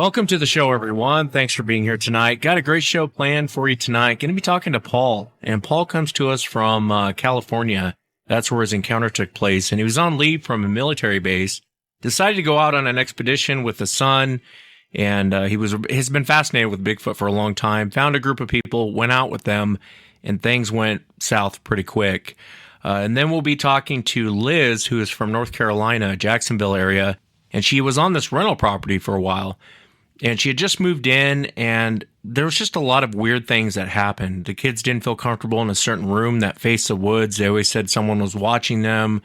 Welcome to the show, everyone. Thanks for being here tonight. Got a great show planned for you tonight. Going to be talking to Paul, and Paul comes to us from California. That's where his encounter took place, and he was on leave from a military base. Decided to go out on an expedition with his son, and he's been fascinated with Bigfoot for a long time. Found a group of people, went out with them, and things went south pretty quick. And then we'll be talking to Liz, who is from North Carolina, Jacksonville area, and she was on this rental property for a while. And she had just moved in, and there was just a lot of weird things that happened. The kids didn't feel comfortable in a certain room that faced the woods. They always said someone was watching them.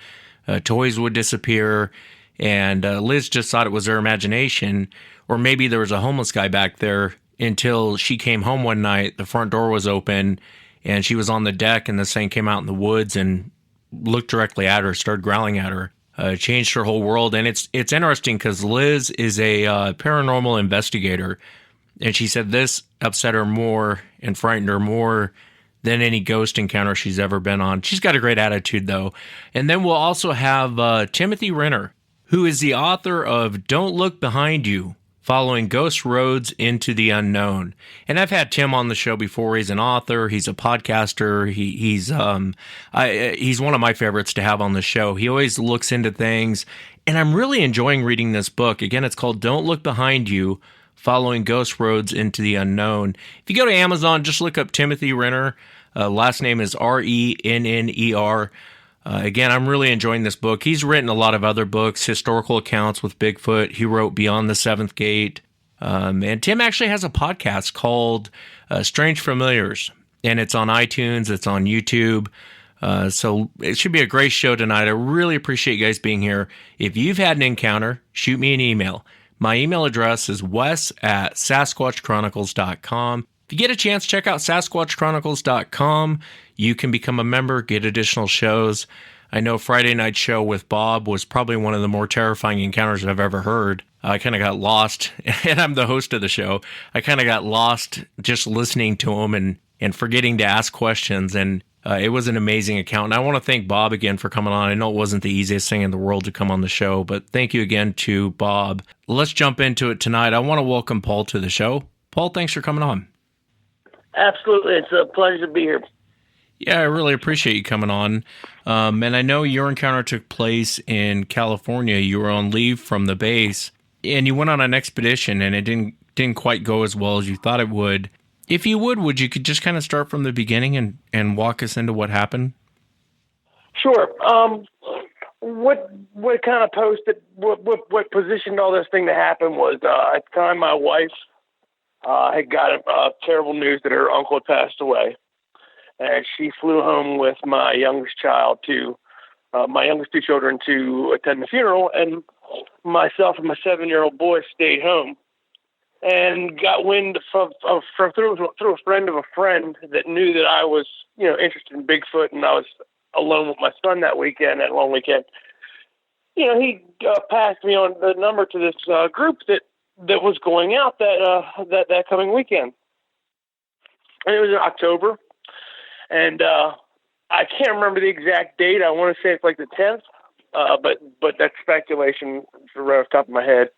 Toys would disappear. And Liz just thought it was her imagination, or maybe there was a homeless guy back there, until she came home one night. The front door was open, and she was on the deck, and this thing came out in the woods and looked directly at her, started growling at her. Changed her whole world. And it's interesting because Liz is a paranormal investigator, and she said this upset her more and frightened her more than any ghost encounter she's ever been on. She's got a great attitude, though. And then we'll also have Timothy Renner, who is the author of Don't Look Behind You, Following Ghost Roads into the Unknown. And I've had Tim on the show before. He's an author. He's a podcaster. He's one of my favorites to have on the show. He always looks into things, and I'm really enjoying reading this book. Again, it's called Don't Look Behind You, Following Ghost Roads into the Unknown. If you go to Amazon, just look up Timothy Renner. Last name is Renner. Again, I'm really enjoying this book. He's written a lot of other books, historical accounts with Bigfoot. He wrote Beyond the Seventh Gate. And Tim actually has a podcast called Strange Familiars, and it's on iTunes, it's on YouTube. So it should be a great show tonight. I really appreciate you guys being here. If you've had an encounter, shoot me an email. My email address is wes@sasquatchchronicles.com. If you get a chance, check out sasquatchchronicles.com. You can become a member, get additional shows. I know Friday night show with Bob was probably one of the more terrifying encounters I've ever heard. I kind of got lost, and I'm the host of the show. I kind of got lost just listening to him and forgetting to ask questions, and it was an amazing account. And I want to thank Bob again for coming on. I know it wasn't the easiest thing in the world to come on the show, but thank you again to Bob. Let's jump into it tonight. I want to welcome Paul to the show. Paul, thanks for coming on. Absolutely. It's a pleasure to be here. Yeah, I really appreciate you coming on. And I know your encounter took place in California. You were on leave from the base, and you went on an expedition, and it didn't quite go as well as you thought it would. If you would you could just kind of start from the beginning and walk us into what happened? Sure. What kind of posted, what positioned all this thing to happen was, at the time my wife had got terrible news that her uncle had passed away. And she flew home with my youngest child my youngest two children to attend the funeral, and myself and my 7-year-old boy stayed home. And got wind through a friend of a friend that knew that I was, interested in Bigfoot, and I was alone with my son that long weekend. He passed me on the number to this group that was going out that coming weekend, and it was in October. And I can't remember the exact date. I want to say it's like the 10th, but that's speculation right off the top of my head.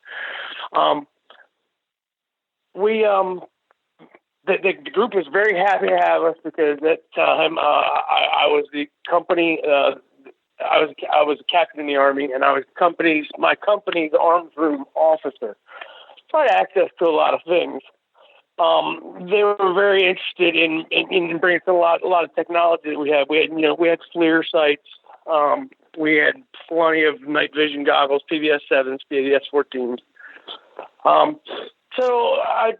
The group was very happy to have us because at that time I was the company. I was a captain in the Army, and I was my company's arms room officer. So I had access to a lot of things. They were very interested in bringing a lot of technology that we had. We had FLIR sights. We had plenty of night vision goggles, PVS 7s, PVS 14s. So I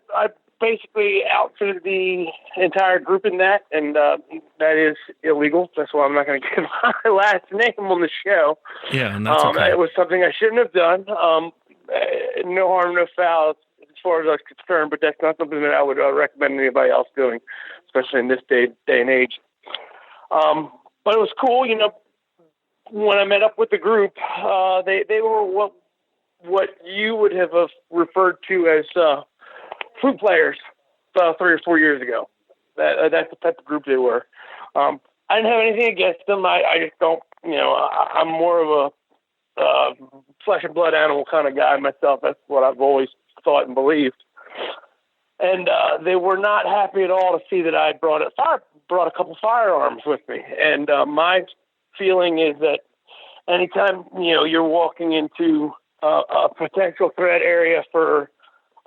basically outfitted the entire group in that, and that is illegal. That's why I'm not going to give my last name on the show. Yeah, and that's okay. It was something I shouldn't have done. No harm, no foul, as far as I was concerned, but that's not something that I would recommend anybody else doing, especially in this day and age. But it was cool, when I met up with the group, they were what you would have referred to as flute players 3 or 4 years ago. That's the type of group they were. I didn't have anything against them. I just don't, I'm more of a flesh and blood animal kind of guy myself. That's what I've always thought and believed. And they were not happy at all to see that I brought a couple firearms with me. And my feeling is that anytime you're walking into a potential threat area for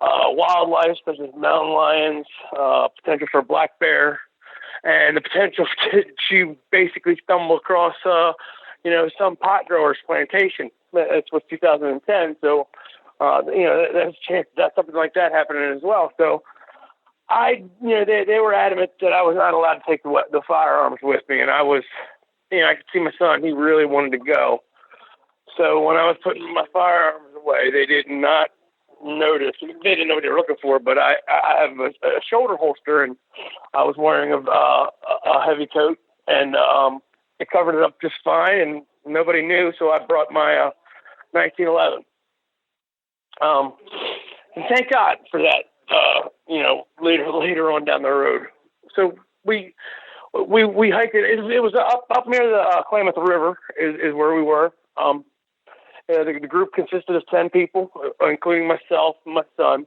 wildlife such as mountain lions, potential for black bear, and the potential to basically stumble across some pot growers plantation. That was 2010, so there's a chance that something like that happening as well. So they were adamant that I was not allowed to take the firearms with me, and I was, I could see my son, he really wanted to go. So when I was putting my firearms away, they did not notice. They didn't know what they were looking for, but I have a shoulder holster, and I was wearing a heavy coat, and it covered it up just fine, and nobody knew, so I brought my 1911. And thank God for that, later on down the road. So we hiked it. It was up near the Klamath River is where we were. The group consisted of 10 people, including myself and my son.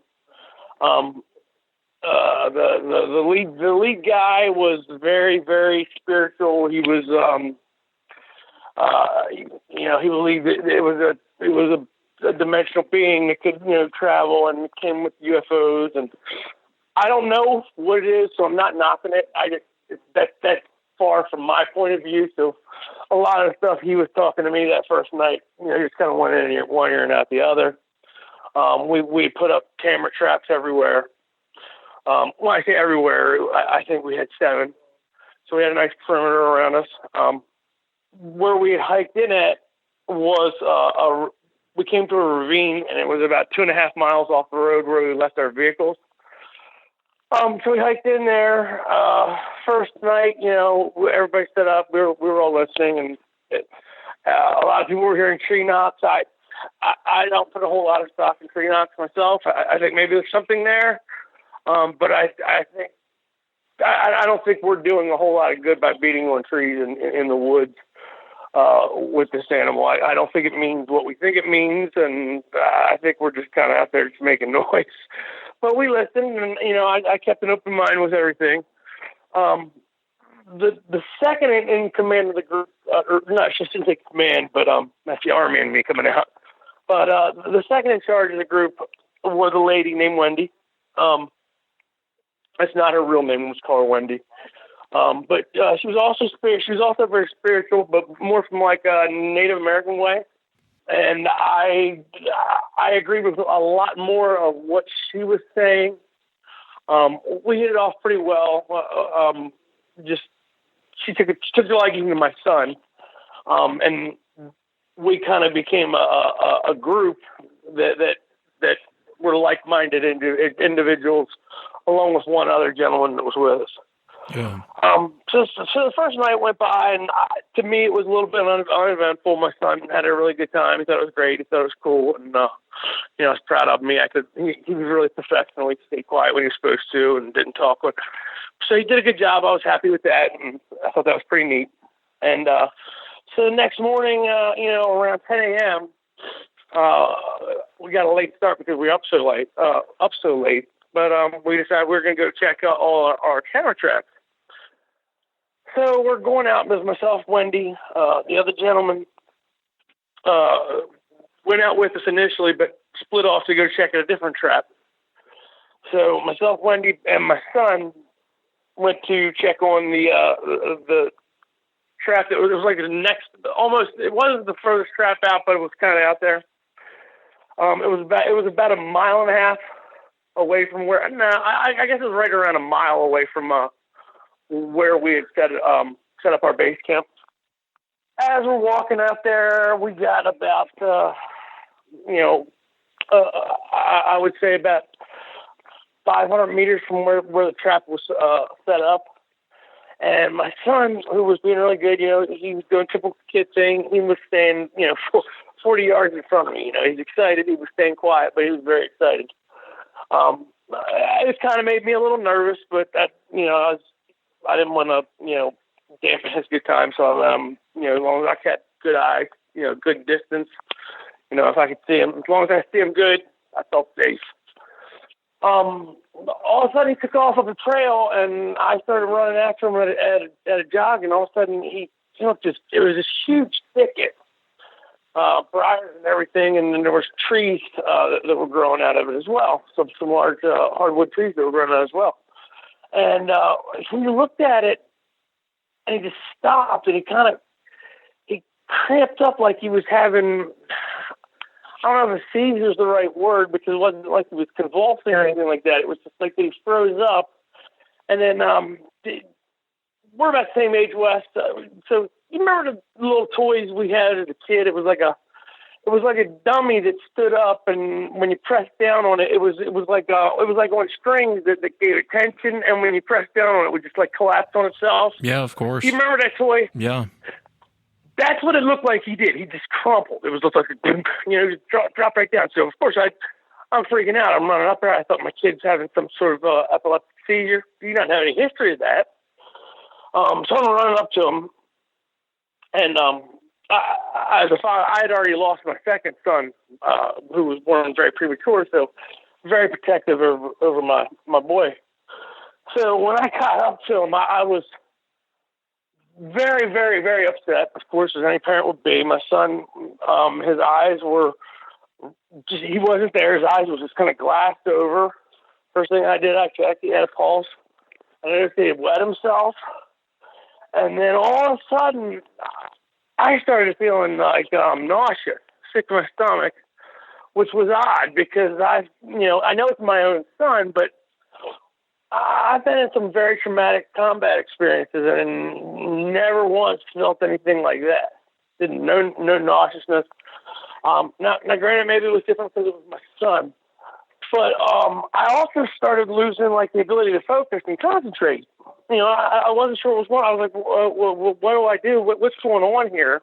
The lead guy was very, very spiritual. He was, he believed it was a dimensional being that could, travel and came with UFOs. And I don't know what it is, so I'm not knocking it. That's far from my point of view. So a lot of the stuff he was talking to me that first night, just kind of went in one ear and out the other. We put up camera traps everywhere. When I say everywhere, I think we had 7. So we had a nice perimeter around us. Where we had hiked in at was we came to a ravine, and it was about 2.5 miles off the road where we left our vehicles. So we hiked in there. First night, everybody set up. We were all listening, and a lot of people were hearing tree knocks. I don't put a whole lot of stock in tree knocks myself. I think maybe there's something there, but I don't think we're doing a whole lot of good by beating on trees in the woods with this animal. I don't think it means what we think it means, and I think we're just kind of out there just making noise. But we listened, and I kept an open mind with everything. The second in command of the group, or not, she didn't take command, but that's the Army in me coming out. But the second in charge of the group was a lady named Wendy. That's not her real name. Let's call her Wendy. But she was also she was also very spiritual, but more from like a Native American way. And I agreed with a lot more of what she was saying. We hit it off pretty well. She took a liking to my son, and we kind of became a group that were like-minded individuals, along with one other gentleman that was with us. Yeah. So the first night went by, and to me it was a little bit uneventful. My son had a really good time. He thought it was great. He thought it was cool, and I was proud of me. He was really professional. He stayed quiet when he was supposed to, and didn't talk. So he did a good job. I was happy with that, and I thought that was pretty neat. And so the next morning, around 10 a.m., we got a late start because we were up so late. But we decided we were going to go check out all our camera traps. So we're going out. There's myself, Wendy, the other gentleman went out with us initially, but split off to go check out a different trap. So myself, Wendy, and my son went to check on the trap that was like the next, almost. It wasn't the furthest trap out, but it was kind of out there. It was about 1.5 miles away from where. No, I guess it was right around 1 mile away from where we had set up our base camp. As we're walking out there, we got about I would say about 500 meters from where the trap was set up. And my son, who was being really good, he was doing typical kid thing. He was staying, 40 yards in front of me. He's excited. He was staying quiet, but he was very excited. It kind of made me a little nervous, but that, I didn't want to, dampen his good time. So I let him, as long as I kept good eye, good distance, if I could see him, as long as I see him good, I felt safe. all of a sudden he took off the trail, and I started running after him at a jog, and all of a sudden it was this huge thicket, briars and everything, and then there was trees that were growing out of it as well, some large hardwood trees that were growing out as well. And he looked at it, and he just stopped, and he cramped up like he was having, I don't know if a seizure is the right word, because it wasn't like he was convulsing or anything like that. It was just like he froze up. And then we're about the same age, Wes. So you remember the little toys we had as a kid? It was like a dummy that stood up, and when you pressed down on it, it was like on strings that gave it tension, and when you pressed down on it, it would just like collapse on itself. Yeah, of course. You remember that toy? Yeah. That's what it looked like he did. He just crumpled. It was just like, just drop right down. So, of course, I'm freaking out. I'm running up there. I thought my kid's having some sort of epileptic seizure. He doesn't have any history of that. So I'm running up to him. And as a father, I had already lost my second son, who was born very premature, so very protective over my boy. So when I got up to him, I was very, very, very upset, of course, as any parent would be. My son, his eyes were just, he wasn't there. His eyes was just kind of glassed over. First thing I did, I checked. He had a pulse. I noticed he had wet himself. And then all of a sudden, I started feeling like nauseous, sick to my stomach, which was odd because I know it's my own son, but I've been in some very traumatic combat experiences and never once felt anything like that. No nauseousness. Now, granted, maybe it was different because it was my son, but I also started losing like the ability to focus and concentrate. I wasn't sure what was going on. I was like, well, what do I do? What's going on here?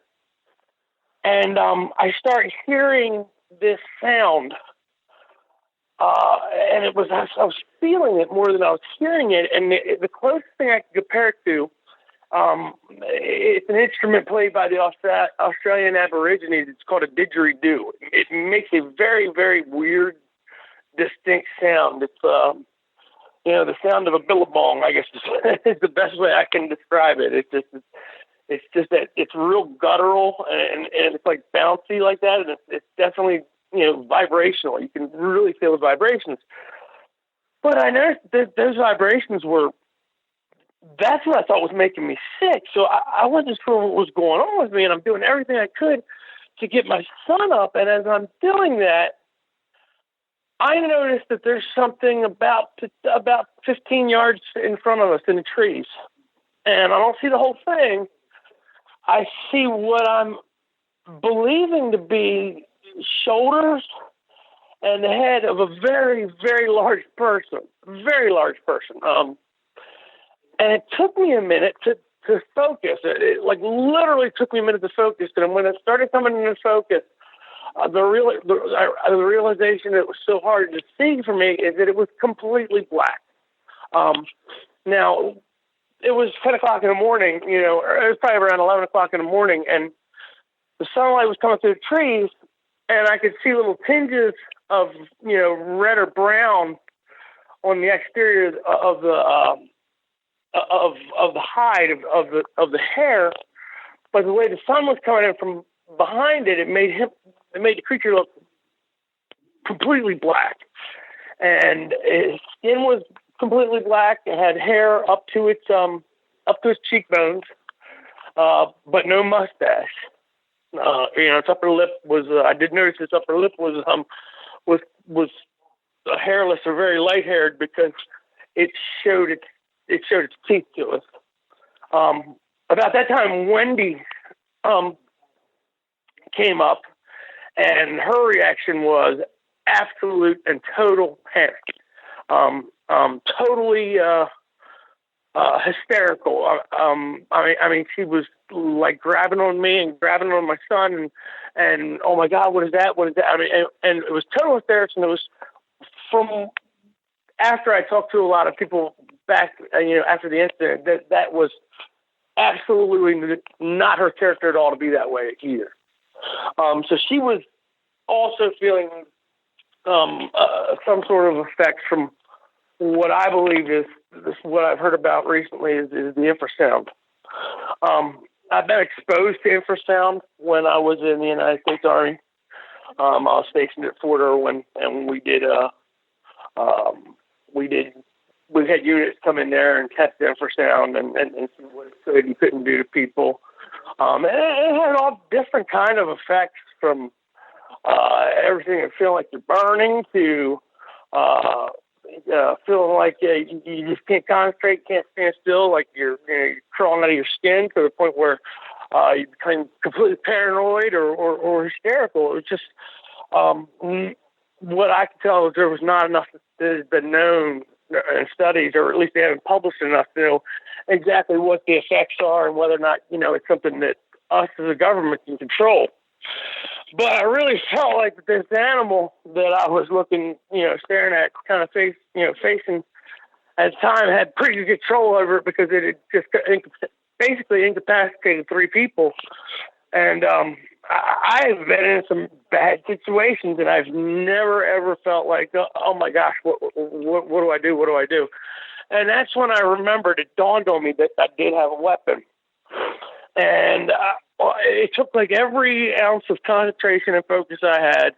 And I start hearing this sound. And I was feeling it more than I was hearing it. And the closest thing I can compare it to, it's an instrument played by the Australian Aborigines. It's called a didgeridoo. It makes a very, very weird, distinct sound. It's, the sound of a billabong, I guess is the best way I can describe it. It's just that it's real guttural and it's like bouncy like that. And it's definitely, vibrational. You can really feel the vibrations. But I noticed that those vibrations that's what I thought was making me sick. So I wasn't sure what was going on with me, and I'm doing everything I could to get my son up. And as I'm doing that, I noticed that there's something about 15 yards in front of us in the trees. And I don't see the whole thing. I see what I'm believing to be shoulders and the head of a very, very large person. Very large person. And it took me a minute to focus. It like literally took me a minute to focus. And when it started coming into focus, the realization that it was so hard to see for me is that it was completely black. Now, it was 10 o'clock in the morning, it was probably around 11 o'clock in the morning, and the sunlight was coming through the trees, and I could see little tinges of, red or brown on the exterior of the hide of the hair. But the way the sun was coming in from behind it, it made the creature look completely black, and his skin was completely black. It had hair up to its cheekbones, but no mustache. Its upper lip was. I did notice its upper lip was hairless or very light haired because it showed its teeth to us. About that time, Wendy came up, and her reaction was absolute and total panic. Totally hysterical. I mean, she was like grabbing on me and grabbing on my son, and oh my God, what is that? What is that? I mean, and it was total hysterics, and it was from after I talked to a lot of people back, after the incident, that was absolutely not her character at all to be that way either. So she was also feeling some sort of effects from what I believe is what I've heard about recently is the infrasound. I've been exposed to infrasound when I was in the United States Army. I was stationed at Fort Irwin, and we had units come in there and test infrasound and see what it could and couldn't do to people. And it had all different kind of effects, from everything from feeling like you're burning to feeling like you just can't concentrate, can't stand still, like you're crawling out of your skin, to the point where you become completely paranoid or hysterical. It was just what I could tell is there was not enough that has been known in studies, or at least they haven't published enough to know exactly what the effects are and whether or not it's something that us as a government can control. But I really felt like this animal that I was staring at, kind of facing at the time, had pretty good control over it, because it had just basically incapacitated 3 people. And I've been in some bad situations, and I've never ever felt like, oh my gosh, what do I do? What do I do? And that's when I remembered, it dawned on me that I did have a weapon. And it took like every ounce of concentration and focus I had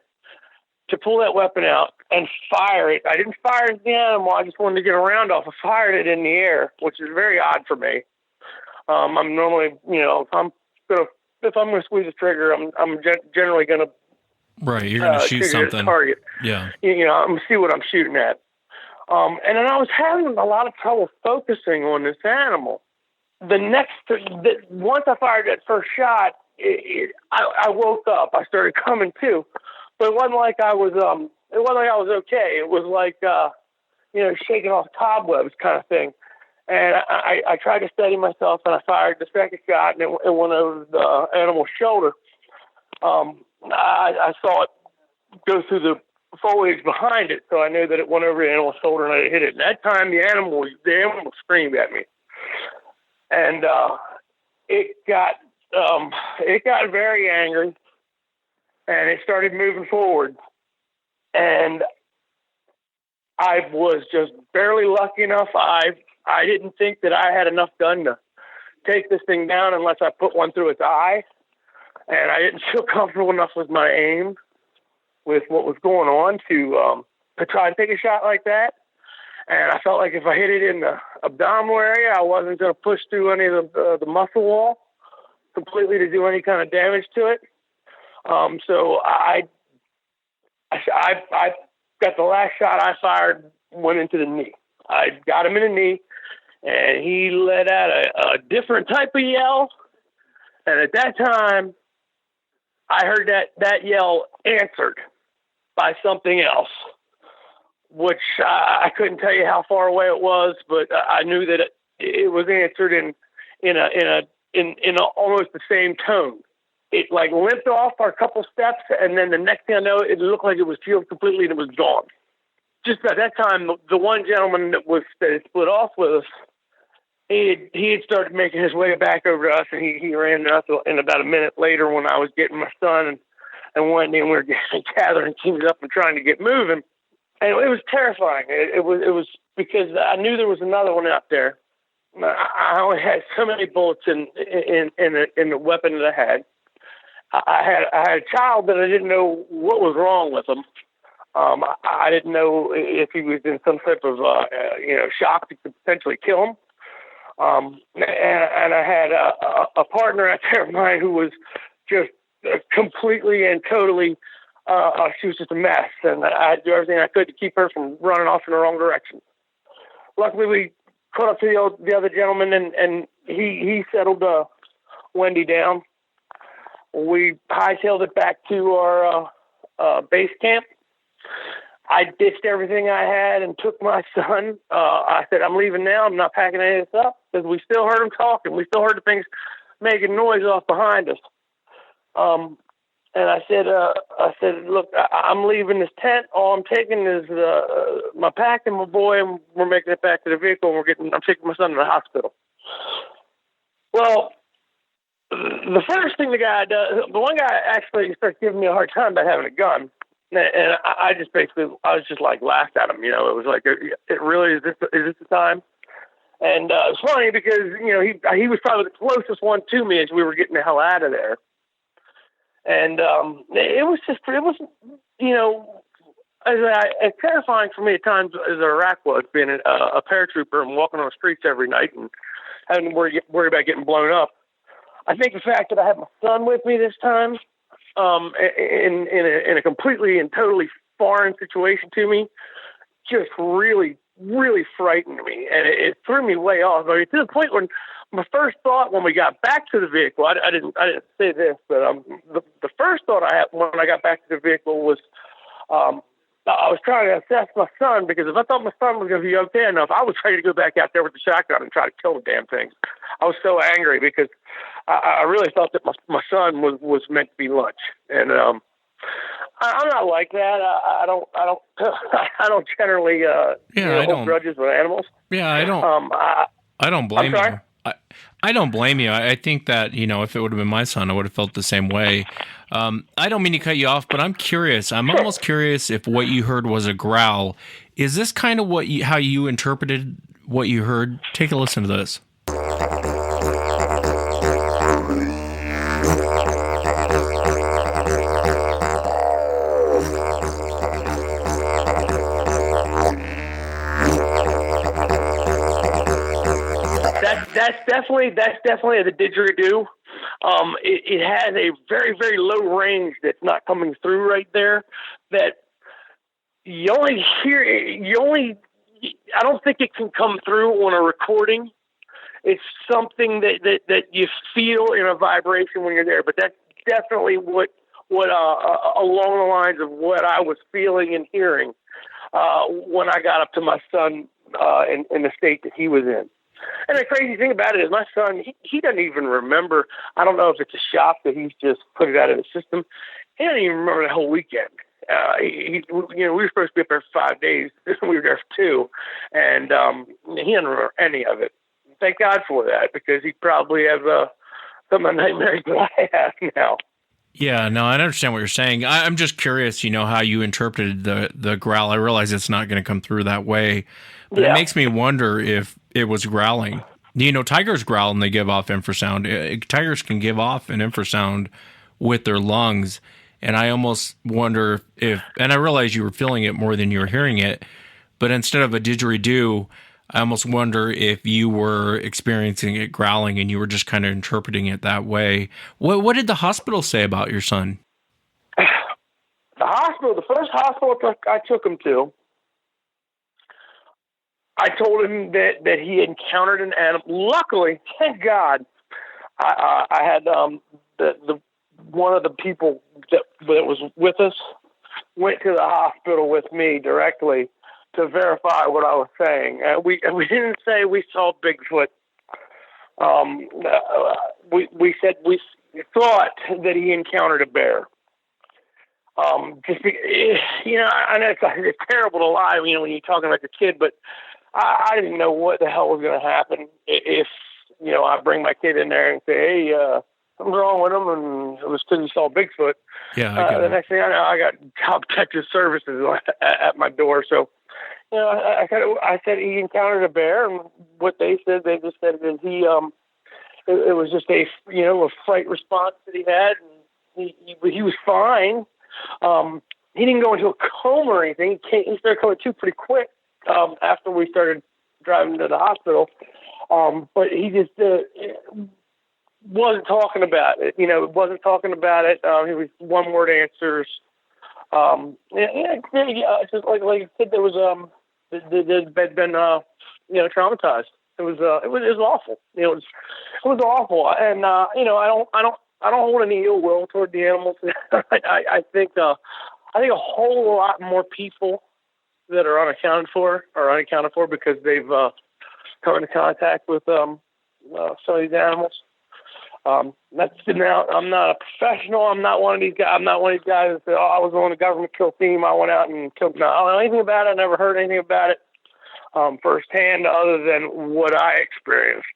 to pull that weapon out and fire it. I didn't fire it at the animal. I just wanted to get a round off. I fired it in the air, which is very odd for me. I'm normally, if I'm going to squeeze the trigger, I'm generally going to. Right, you're going to shoot something. Target. Yeah. I'm going to see what I'm shooting at. And then I was having a lot of trouble focusing on this animal. Once I fired that first shot, I woke up. I started coming to, but it wasn't like I was. It wasn't like I was okay. It was like shaking off cobwebs kind of thing. And I tried to steady myself, and I fired the second shot, and it went over the animal's shoulder. I saw it go through the foliage behind it, so I knew that it went over the animal's shoulder, and I hit it. And that time, the animal screamed at me. And it got very angry, and it started moving forward. And I was just barely lucky enough. I didn't think that I had enough gun to take this thing down unless I put one through its eye. And I didn't feel comfortable enough with my aim, with what was going on, to try and take a shot like that. And I felt like if I hit it in the abdominal area, I wasn't going to push through any of the muscle wall completely to do any kind of damage to it. So I got the last shot I fired, went into the knee. I got him in the knee, and he let out a different type of yell. And at that time, I heard that yell answered by something else, which I couldn't tell you how far away it was, but I knew that it was answered in almost the same tone. It like limped off for a couple steps, and then the next thing I know, it looked like it was healed completely and it was gone. Just at that time, the one gentleman that had split off with us, he had started making his way back over to us, and he ran us. And about a minute later, when I was getting my son and Wendy, and we were gathering teams up and trying to get moving, and it was terrifying. It was because I knew there was another one out there. I only had so many bullets in the weapon that I had. I had a child that I didn't know what was wrong with him. I didn't know if he was in some type of shock that could potentially kill him. And I had a partner out there of mine who was just completely and totally. She was just a mess, and I had to do everything I could to keep her from running off in the wrong direction. Luckily, we caught up to the other gentleman, and he settled Wendy down. We hightailed it back to our base camp. I ditched everything I had and took my son. I said, I'm leaving now. I'm not packing any of this up, because we still heard him talking. We still heard the things making noise off behind us. And I said, look, I'm leaving this tent. All I'm taking is my pack and my boy, and we're making it back to the vehicle. And I'm taking my son to the hospital. Well, the first thing the one guy actually starts giving me a hard time about having a gun. And I just basically, I was just like laughed at him. It was like, it really is this the time? And it's funny because he was probably the closest one to me as we were getting the hell out of there. And it was as terrifying for me at times as Iraq was, being a paratrooper and walking on the streets every night and having to worry about getting blown up. I think the fact that I had my son with me this time, in a completely and totally foreign situation to me, just really, really frightened me, and it threw me way off. I mean, to the point when my first thought when we got back to the vehicle, I didn't say this, but the first thought I had when I got back to the vehicle was, I was trying to assess my son, because if I thought my son was going to be okay enough, I was ready to go back out there with the shotgun and try to kill the damn thing. I was so angry because I really thought that my son was meant to be lunch, and I'm not like that. I don't I don't generally hold grudges with animals. Yeah, I don't. I don't blame you. I don't blame you. I think that, if it would have been my son, I would have felt the same way. I don't mean to cut you off, but I'm curious. I'm almost curious if what you heard was a growl. Is this kind of how you interpreted what you heard? Take a listen to this. That's definitely the didgeridoo. It has a very, very low range that's not coming through right there. That you only hear. I don't think it can come through on a recording. It's something that you feel in a vibration when you're there. But that's definitely what along the lines of what I was feeling and hearing when I got up to my son in the state that he was in. And the crazy thing about it is my son, he doesn't even remember. I don't know if it's a shock that he's just put it out of the system. He doesn't even remember the whole weekend. We were supposed to be up there for 5 days. We were there for 2. And he doesn't remember any of it. Thank God for that, because he probably has some of the nightmares that I have now. Yeah, no, I understand what you're saying. I'm just curious, how you interpreted the growl. I realize it's not going to come through that way, but It makes me wonder if it was growling. Tigers growl and they give off infrasound. Tigers can give off an infrasound with their lungs, and I almost wonder and I realize you were feeling it more than you were hearing it, but instead of a didgeridoo, I almost wonder if you were experiencing it growling and you were just kind of interpreting it that way. What did the hospital say about your son? The first hospital I took him to, I told him that he encountered an animal. Luckily, thank God, I had the one of the people that was with us went to the hospital with me directly to verify what I was saying. We didn't say we saw Bigfoot. We said we thought that he encountered a bear. I know it's terrible to lie, when you're talking like a kid, but I didn't know what the hell was going to happen if I bring my kid in there and say, hey, something's wrong with him, and it was because he saw Bigfoot. Yeah, the next thing I know, I got Child Protective Services at my door. So, I said he encountered a bear, and what they just said is he, it was just a fright response that he had, and he was fine. He didn't go into a coma or anything. He started coming to pretty quick after we started driving to the hospital. But he just wasn't talking about it. Wasn't talking about it. He was one-word answers. Just like I said, there was they'd been traumatized. It was awful. It was awful, and I don't hold any ill will toward the animals. I think a whole lot more people that are unaccounted for because they've come into contact with some of these animals. I'm not a professional. I'm not one of these guys. I'm not one of these guys that say, I was on the government kill team. I went out and killed. No, I don't know anything about it. I never heard anything about it firsthand, other than what I experienced.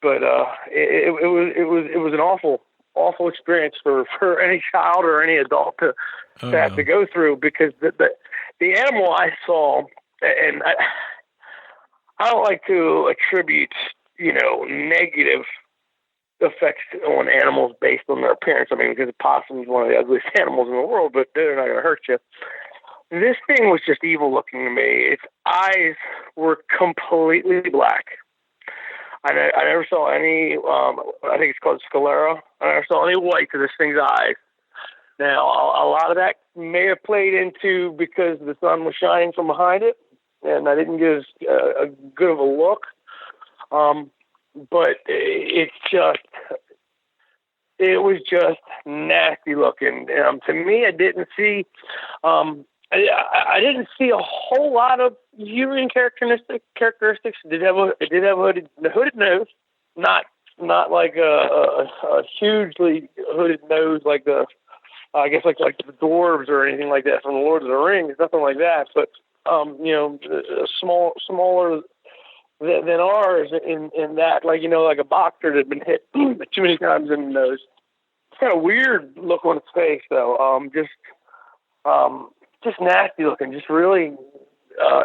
But it was an awful awful experience for any child or any adult to have to go through, because the animal I saw, and I don't like to attribute, negative effects on animals based on their appearance. I mean, because a possum is one of the ugliest animals in the world, but they're not going to hurt you. This thing was just evil looking to me. Its eyes were completely black. I never saw any, I think it's called sclera. I never saw any white to this thing's eyes. Now, a lot of that may have played into because the sun was shining from behind it, and I didn't get a good of a look. But it was just nasty looking. To me, I didn't see, I didn't see a whole lot of human characteristics. It did have a hooded nose, not like a hugely hooded nose like I guess like the dwarves or anything like that from the Lord of the Rings. Nothing like that, but smaller than ours in that, like like a boxer that had been hit too many times in the nose. It's kind of weird look on its face though. Just nasty looking, just really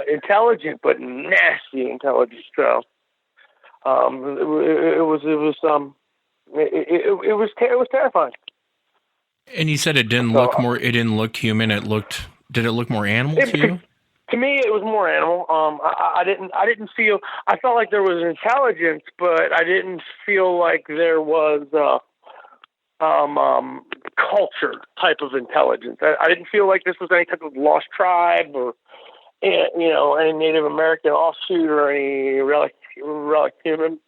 intelligent, but nasty intelligence. So it was terrifying. And you said it didn't look more. It didn't look human. Did it look more animal to you? To me, it was more animal. I didn't feel. I felt like there was intelligence, but I didn't feel like there was culture type of intelligence. I didn't feel like this was any type of lost tribe or any Native American offshoot or any relic human.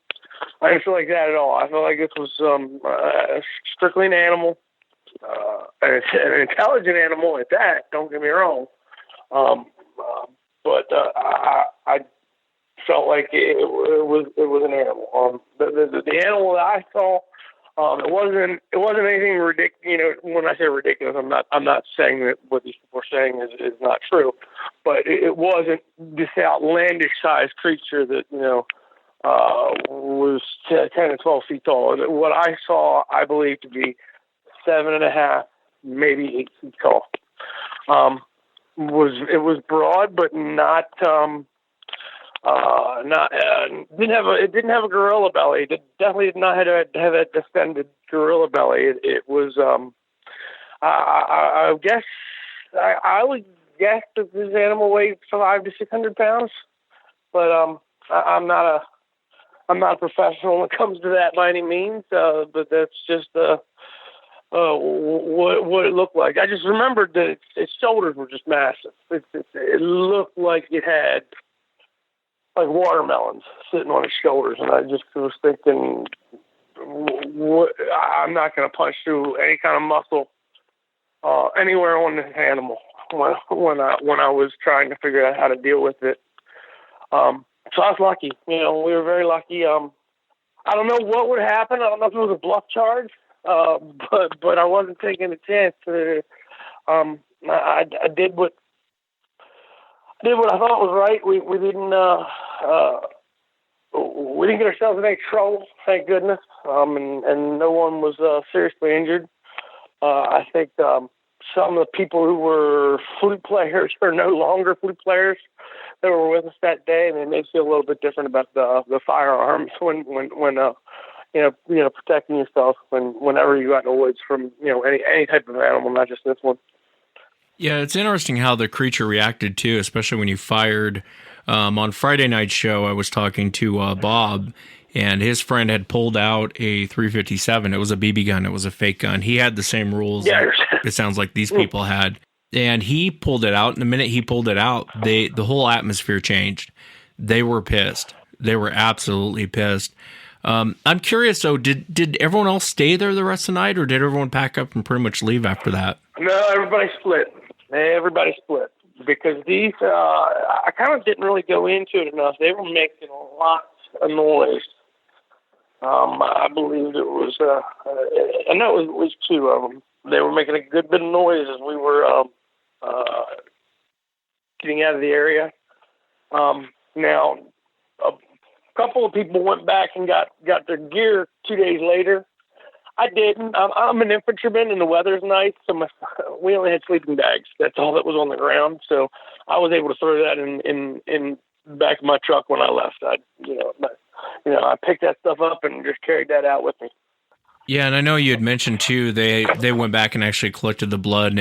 I didn't feel like that at all. I felt like this was strictly an animal, an intelligent animal at that. Don't get me wrong. But I felt like it was an animal. The animal that I saw, it wasn't anything ridiculous. When I say ridiculous, I'm not saying that what these people are saying is not true, but it wasn't this outlandish sized creature that was 10 to 12 feet tall. What I saw, I believe to be 7.5, maybe 8 feet tall. It was broad, but not it didn't have a gorilla belly. It definitely did not have a distended gorilla belly. It was I guess I would guess that this animal weighed 500 to 600 pounds, but I'm not a professional when it comes to that by any means. But that's just what it looked like. I just remembered that its shoulders were just massive. It looked like it had like watermelons sitting on its shoulders, and I just was thinking, I'm not going to punch through any kind of muscle anywhere on this animal when I was trying to figure out how to deal with it. So I was lucky. We were very lucky. I don't know what would happen. I don't know if it was a bluff charge. But I wasn't taking a chance. I did what I thought was right. We didn't get ourselves in any trouble, thank goodness. And no one was seriously injured. I think some of the people who were flute players are no longer flute players that were with us that day, and they may feel a little bit different about the firearms when protecting yourself whenever you got in the woods from, any type of animal, not just this one. Yeah, it's interesting how the creature reacted too, especially when you fired. On Friday night's show, I was talking to Bob, and his friend had pulled out a .357. It was a BB gun. It was a fake gun. He had the same rules that it sounds like these people had. And he pulled it out. And the minute he pulled it out, the whole atmosphere changed. They were pissed. They were absolutely pissed. I'm curious, though, did everyone else stay there the rest of the night, or did everyone pack up and pretty much leave after that? No, everybody split. Because these, I kind of didn't really go into it enough. They were making lots of noise. I believe it was, I know it was two of them. They were making a good bit of noise as we were getting out of the area. Now, a couple of people went back and got their gear 2 days later. I didn't. I'm an infantryman, and the weather's nice, so we only had sleeping bags. That's all that was on the ground. So I was able to throw that in back of my truck when I left. I picked that stuff up and just carried that out with me. Yeah, and I know you had mentioned too. They went back and actually collected the blood, and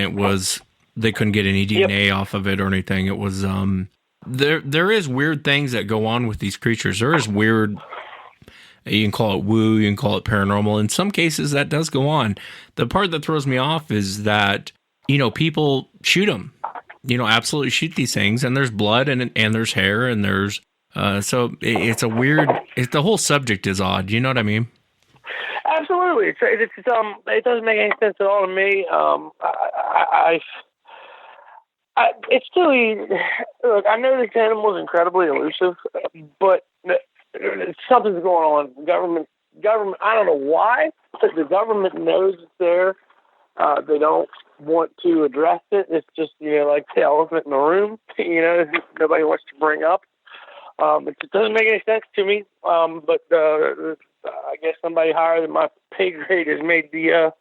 they couldn't get any DNA off of it or anything. It was there is weird things that go on with these creatures. There is weird. You can call it woo, you can call it paranormal. In some cases, that does go on. The part that throws me off is that, people shoot them. Absolutely shoot these things, and there's blood, and there's hair, and there's... so it's a weird... the whole subject is odd, you know what I mean? Absolutely. It doesn't make any sense at all to me. It's still... Look, I know this animal is incredibly elusive, but... something's going on. Government. I don't know why, but the government knows it's there. They don't want to address it. It's just like the elephant in the room. Nobody wants to bring up. It doesn't make any sense to me. But I guess somebody higher than my pay grade has made the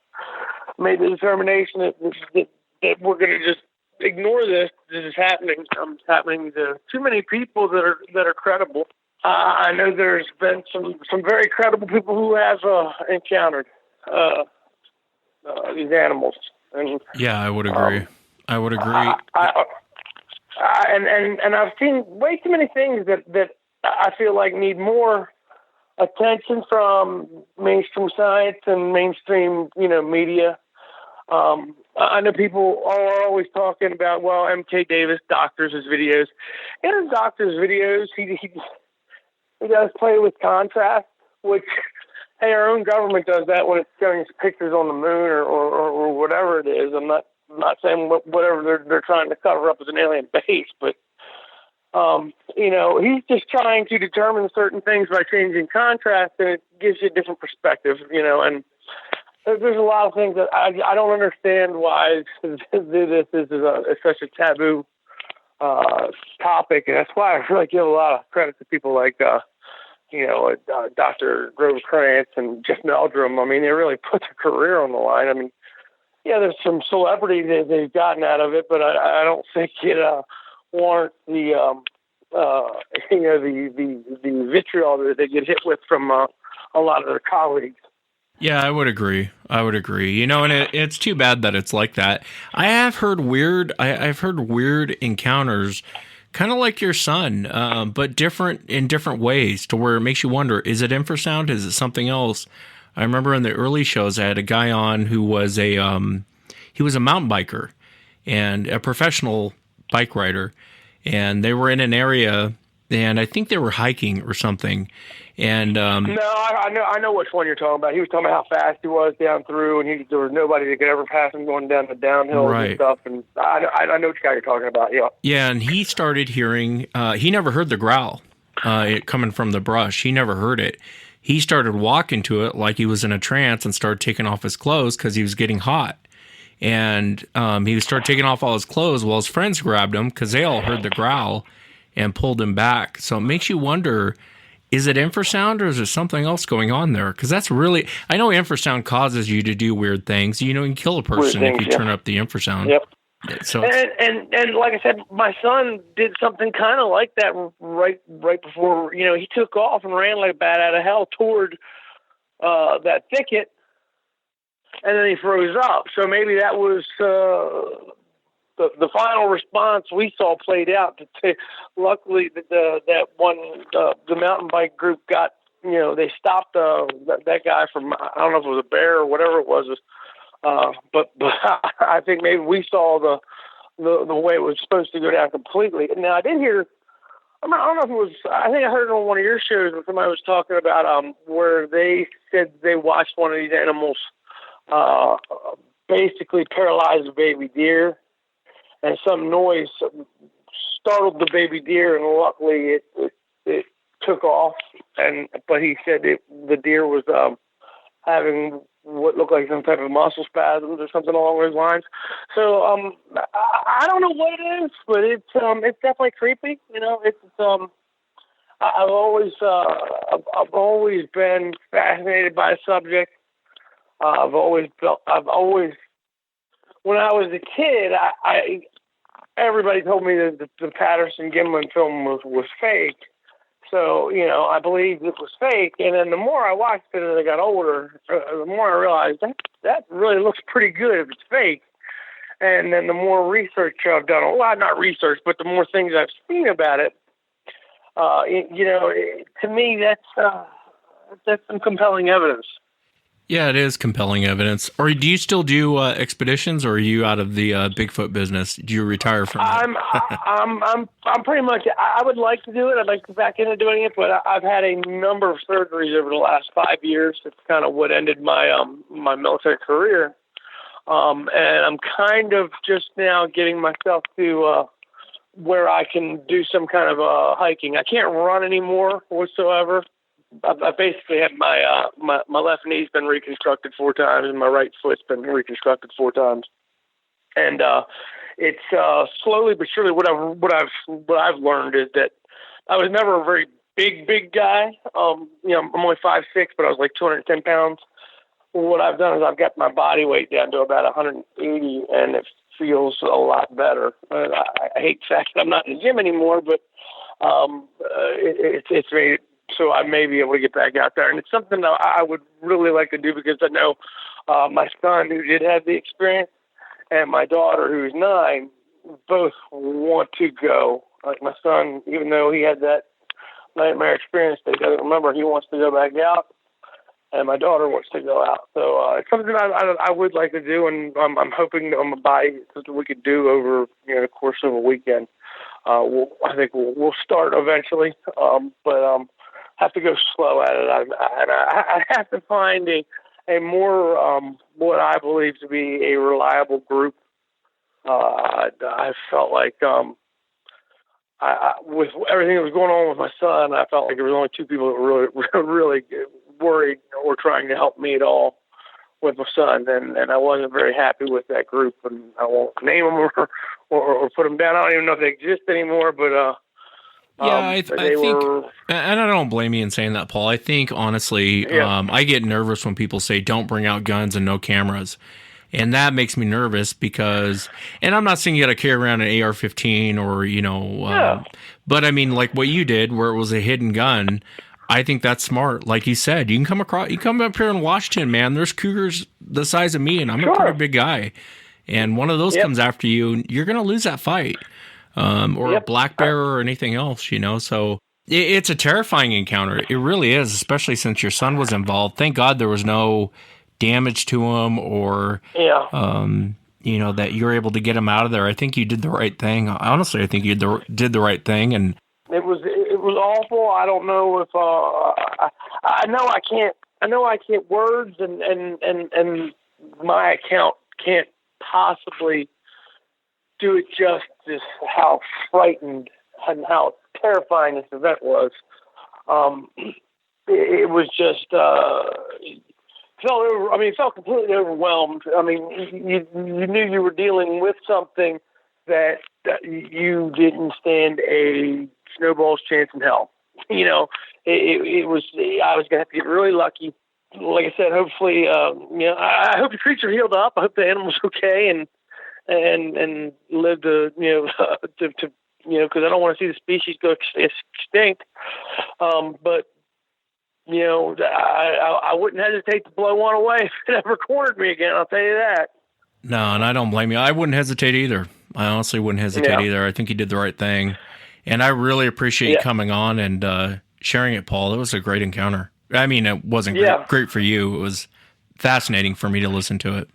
determination that we're going to just ignore this. This is happening. It's happening to too many people that are credible. I know there's been some very credible people who have encountered these animals. And, yeah, I would agree. And I've seen way too many things that I feel like need more attention from mainstream science and mainstream, media. I know people are always talking about, M.K. Davis doctors his videos. In his doctor's videos, he does play with contrast, which, hey, our own government does that when it's showing us pictures on the moon or whatever it is. I'm not saying whatever they're trying to cover up as an alien base, but he's just trying to determine certain things by changing contrast, and it gives you a different perspective, and there's a lot of things that I don't understand why this is such a taboo topic, and that's why I really give a lot of credit to people like Dr. Grover Krantz and Jeff Meldrum. I mean, they really put their career on the line. I mean, yeah, there's some celebrity that they've gotten out of it, but I don't think it warrants the vitriol that they get hit with from a lot of their colleagues. Yeah, I would agree. And it's too bad that it's like that. I've heard weird encounters, kind of like your son, but different in different ways, to where it makes you wonder: is it infrasound? Is it something else? I remember in the early shows, I had a guy on who was he was a mountain biker and a professional bike rider, and they were in an area, and I think they were hiking or something. And no, I know which one you're talking about. He was talking about how fast he was down through, and there was nobody that could ever pass him going down the downhill and stuff. And I know which guy you're talking about. Yeah. Yeah, and he started hearing. He never heard the growl coming from the brush. He never heard it. He started walking to it like he was in a trance and started taking off his clothes because he was getting hot. And he started taking off all his clothes while his friends grabbed him because they all heard the growl and pulled him back. So it makes you wonder, is it infrasound or is there something else going on there? Because that's really... I know infrasound causes you to do weird things. You can kill a person if you turn up the infrasound. Yep. So and like I said, my son did something kind of like that right before, he took off and ran like a bat out of hell toward that thicket, and then he froze up. So maybe that was the final response we saw played out. Luckily, that one the mountain bike group got, they stopped that guy from, I don't know if it was a bear or whatever it was. But I think maybe we saw the way it was supposed to go down completely. Now I did hear, I don't know if it was, I think I heard it on one of your shows when somebody was talking about where they said they watched one of these animals basically paralyze a baby deer, and some noise startled the baby deer, and luckily it took off. But he said the deer was having what looked like some type of muscle spasms or something along those lines. So I don't know what it is, but it's definitely creepy. I've always been fascinated by the subject. I've always, when I was a kid, everybody told me that the Patterson-Gimlin film was fake. So, I believed it was fake. And then the more I watched it as I got older, the more I realized that really looks pretty good if it's fake. And then the more research I've done, well, not research, but the more things I've seen about it, to me, that's some compelling evidence. Yeah, it is compelling evidence. Or do you still do expeditions, or are you out of the Bigfoot business? Do you retire from that? I'm pretty much. I would like to do it. I'd like to get back into doing it, but I've had a number of surgeries over the last 5 years. It's kind of what ended my my military career, and I'm kind of just now getting myself to where I can do some kind of hiking. I can't run anymore whatsoever. I basically had my left knee's been reconstructed 4 times, and my right foot's been reconstructed 4 times, and it's slowly but surely what I've learned is that I was never a very big guy. I'm only 5'6", but I was like 210 pounds. What I've done is I've got my body weight down to about 180, and it feels a lot better. I hate the fact that I'm not in the gym anymore, but it's made it so I may be able to get back out there. And it's something that I would really like to do because I know my son, who did have the experience, and my daughter, who's 9, both want to go. Like my son, even though he had that nightmare experience that he doesn't remember, he wants to go back out, and my daughter wants to go out. So it's something I would like to do, and I'm hoping I'm going to buy something we could do over the course of a weekend. I think we'll start eventually, but have to go slow at it. I have to find a more what I believe to be a reliable group. I felt like with everything that was going on with my son, I felt like there was only 2 people that were really worried or trying to help me at all with my son, and I wasn't very happy with that group. And I won't name them or put them down. I don't even know if they exist anymore, but yeah, I think, and I don't blame you in saying that, Paul. I think, honestly, I get nervous when people say, don't bring out guns and no cameras. And that makes me nervous because, and I'm not saying you got to carry around an AR-15 or, but I mean, like what you did where it was a hidden gun, I think that's smart. Like you said, you come up here in Washington, man, there's cougars the size of me, and I'm a pretty big guy. And one of those comes after you, you're going to lose that fight. Or a black bear or anything else, so it's a terrifying encounter. It really is, especially since your son was involved. Thank God there was no damage to him or, that you're able to get him out of there. I think you did the right thing. Honestly, I think you did the right thing. And it was awful. I don't know if, I know I can't words and my account can't possibly do it justice how frightened and how terrifying this event was. It was just felt completely overwhelmed. I mean, you knew you were dealing with something that you didn't stand a snowball's chance in hell. It was. I was gonna have to get really lucky. Like I said, hopefully, I hope the creature healed up. I hope the animal's okay and live to because I don't want to see the species go extinct. But I wouldn't hesitate to blow one away if it ever cornered me again. I'll tell you that. No, and I don't blame you. I wouldn't hesitate either. I honestly wouldn't hesitate either. I think you did the right thing, and I really appreciate you coming on and sharing it, Paul. It was a great encounter. I mean, it wasn't great for you. It was fascinating for me to listen to it.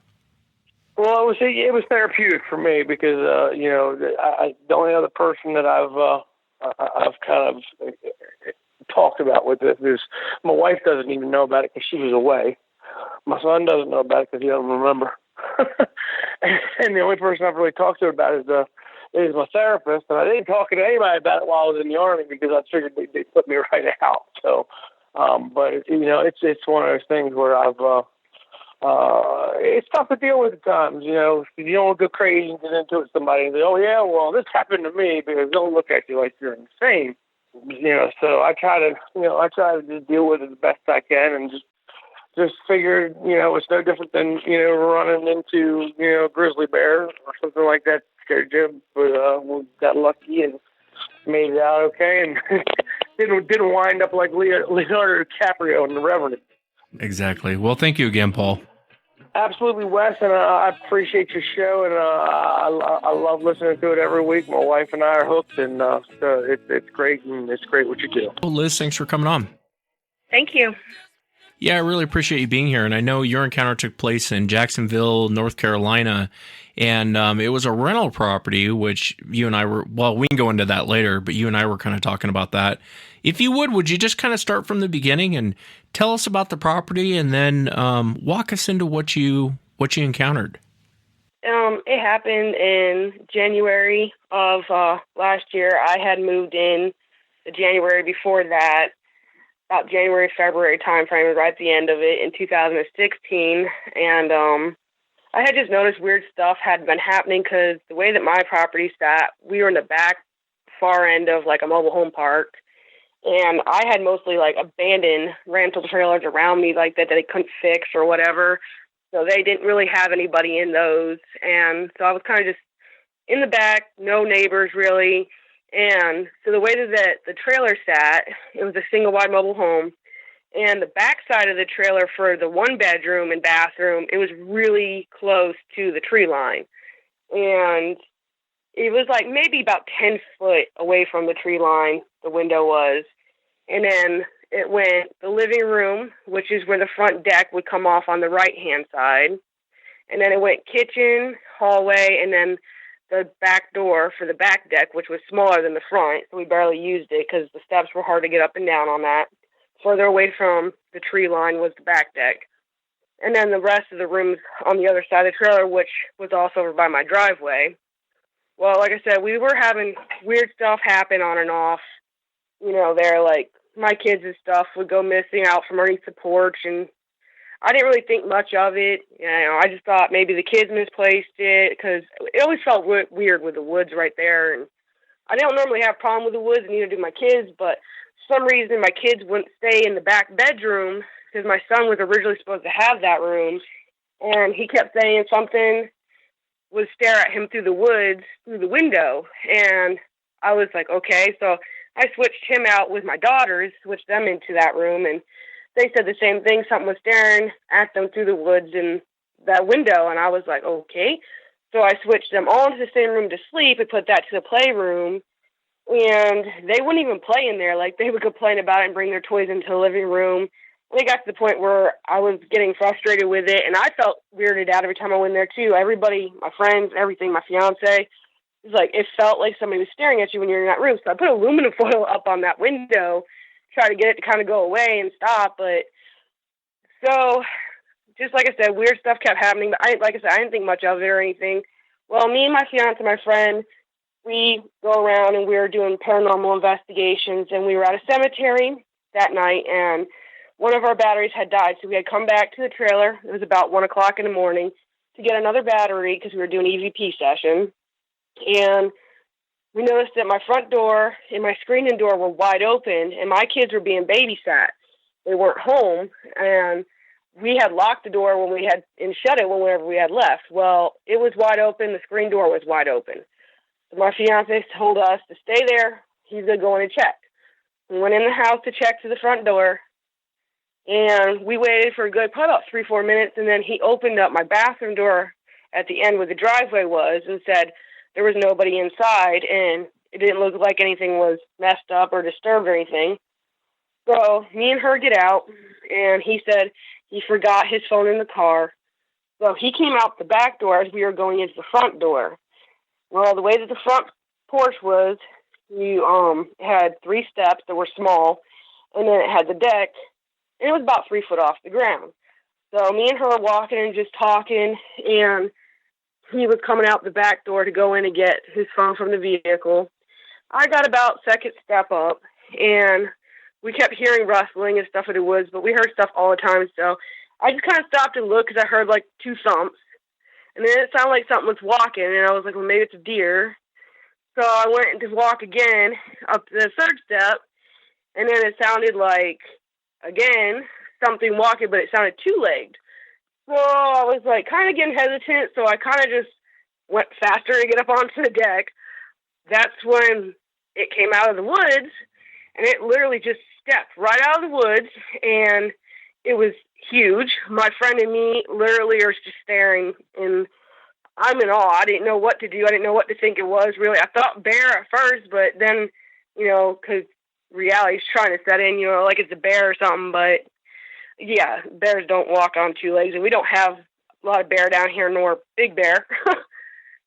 Well, it was therapeutic for me because the only other person that I've kind of talked about with this is my wife doesn't even know about it because she was away. My son doesn't know about it because he doesn't remember. And the only person I've really talked to about it is my therapist, and I didn't talk to anybody about it while I was in the Army because I figured they'd put me right out. So, but it's one of those things where it's tough to deal with at times, you don't go crazy and get into it with somebody and say, oh yeah, well, this happened to me, because they'll look at you like you're insane. So I try to just deal with it the best I can and just just figured, it's no different than, running into, a grizzly bear or something like that scared you. But we got lucky and made it out okay, and didn't wind up like Leonardo DiCaprio in The Revenant. Exactly. Well, thank you again, Paul. Absolutely, Wes, and I appreciate your show, and I love listening to it every week. My wife and I are hooked, and so it's great, and it's great what you do. Well, Liz, thanks for coming on. Thank you. Yeah, I really appreciate you being here, and I know your encounter took place in Jacksonville, North Carolina, and it was a rental property, which you and I were, well, we can go into that later, but you and I were kind of talking about that. If you would you just kind of start from the beginning and tell us about the property, and then walk us into what you encountered? It happened in January of last year. I had moved in the January before that, about January, February timeframe, right at the end of it in 2016. And I had just noticed weird stuff had been happening because the way that my property sat, we were in the back far end of like a mobile home park. And I had mostly like abandoned rental trailers around me like that they couldn't fix or whatever. So they didn't really have anybody in those. And so I was kind of just in the back, no neighbors really. And so the way that the trailer sat, it was a single wide mobile home. And the back side of the trailer for the one bedroom and bathroom, it was really close to the tree line. And it was like maybe about 10 foot away from the tree line, the window was. And then it went the living room, which is where the front deck would come off on the right-hand side. And then it went kitchen, hallway, and then the back door for the back deck, which was smaller than the front. So we barely used it because the steps were hard to get up and down on that. Further away from the tree line was the back deck. And then the rest of the rooms on the other side of the trailer, which was also over by my driveway. Well, like I said, we were having weird stuff happen on and off. There, like, my kids and stuff would go missing out from underneath the porch, and I didn't really think much of it. I just thought maybe the kids misplaced it, because it always felt weird with the woods right there, and I don't normally have a problem with the woods, and neither do my kids, but for some reason my kids wouldn't stay in the back bedroom, because my son was originally supposed to have that room, and he kept saying something would stare at him through the woods, through the window, and I was like, okay, so I switched him out with my daughters, switched them into that room, and they said the same thing. Something was staring at them through the woods in that window, and I was like, okay. So I switched them all into the same room to sleep and put that to the playroom, and they wouldn't even play in there. Like, they would complain about it and bring their toys into the living room. And it got to the point where I was getting frustrated with it, and I felt weirded out every time I went in there, too. Everybody, my friends, everything, my fiance, it felt like somebody was staring at you when you're in that room. So I put aluminum foil up on that window, try to get it to kind of go away and stop. But so, just like I said, weird stuff kept happening. But I didn't think much of it or anything. Well, me and my fiance, my friend, we go around and we were doing paranormal investigations, and we were at a cemetery that night, and one of our batteries had died. So we had come back to the trailer. It was about 1 o'clock in the morning to get another battery because we were doing an EVP session. And we noticed that my front door and my screening door were wide open, and my kids were being babysat. They weren't home, and we had locked the door when we had and shut it whenever we had left. Well, it was wide open. The screen door was wide open. So my fiance told us to stay there. He's going to go in and check. We went in the house to check to the front door, and we waited for a good probably about 3-4 minutes, and then he opened up my bathroom door at the end where the driveway was and said there was nobody inside, and it didn't look like anything was messed up or disturbed or anything. So me and her get out, and he said he forgot his phone in the car. So he came out the back door as we were going into the front door. Well, the way that the front porch was, you had 3 steps that were small, and then it had the deck, and it was about 3 foot off the ground. So me and her were walking and just talking, and he was coming out the back door to go in and get his phone from the vehicle. I got about second step up, and we kept hearing rustling and stuff in the woods, but we heard stuff all the time. So I just kind of stopped and looked because I heard like 2 thumps, and then it sounded like something was walking, and I was like, well, maybe it's a deer. So I went to walk again up the third step, and then it sounded like, again, something walking, but it sounded two-legged. So I was like kind of getting hesitant, so I kind of just went faster to get up onto the deck. That's when it came out of the woods, and it literally just stepped right out of the woods, and it was huge. My friend and me literally are just staring, and I'm in awe. I didn't know what to do. I didn't know what to think it was, really. I thought bear at first, but then, because reality's trying to set in, like it's a bear or something, but yeah, bears don't walk on two legs, and we don't have a lot of bear down here, nor big bear.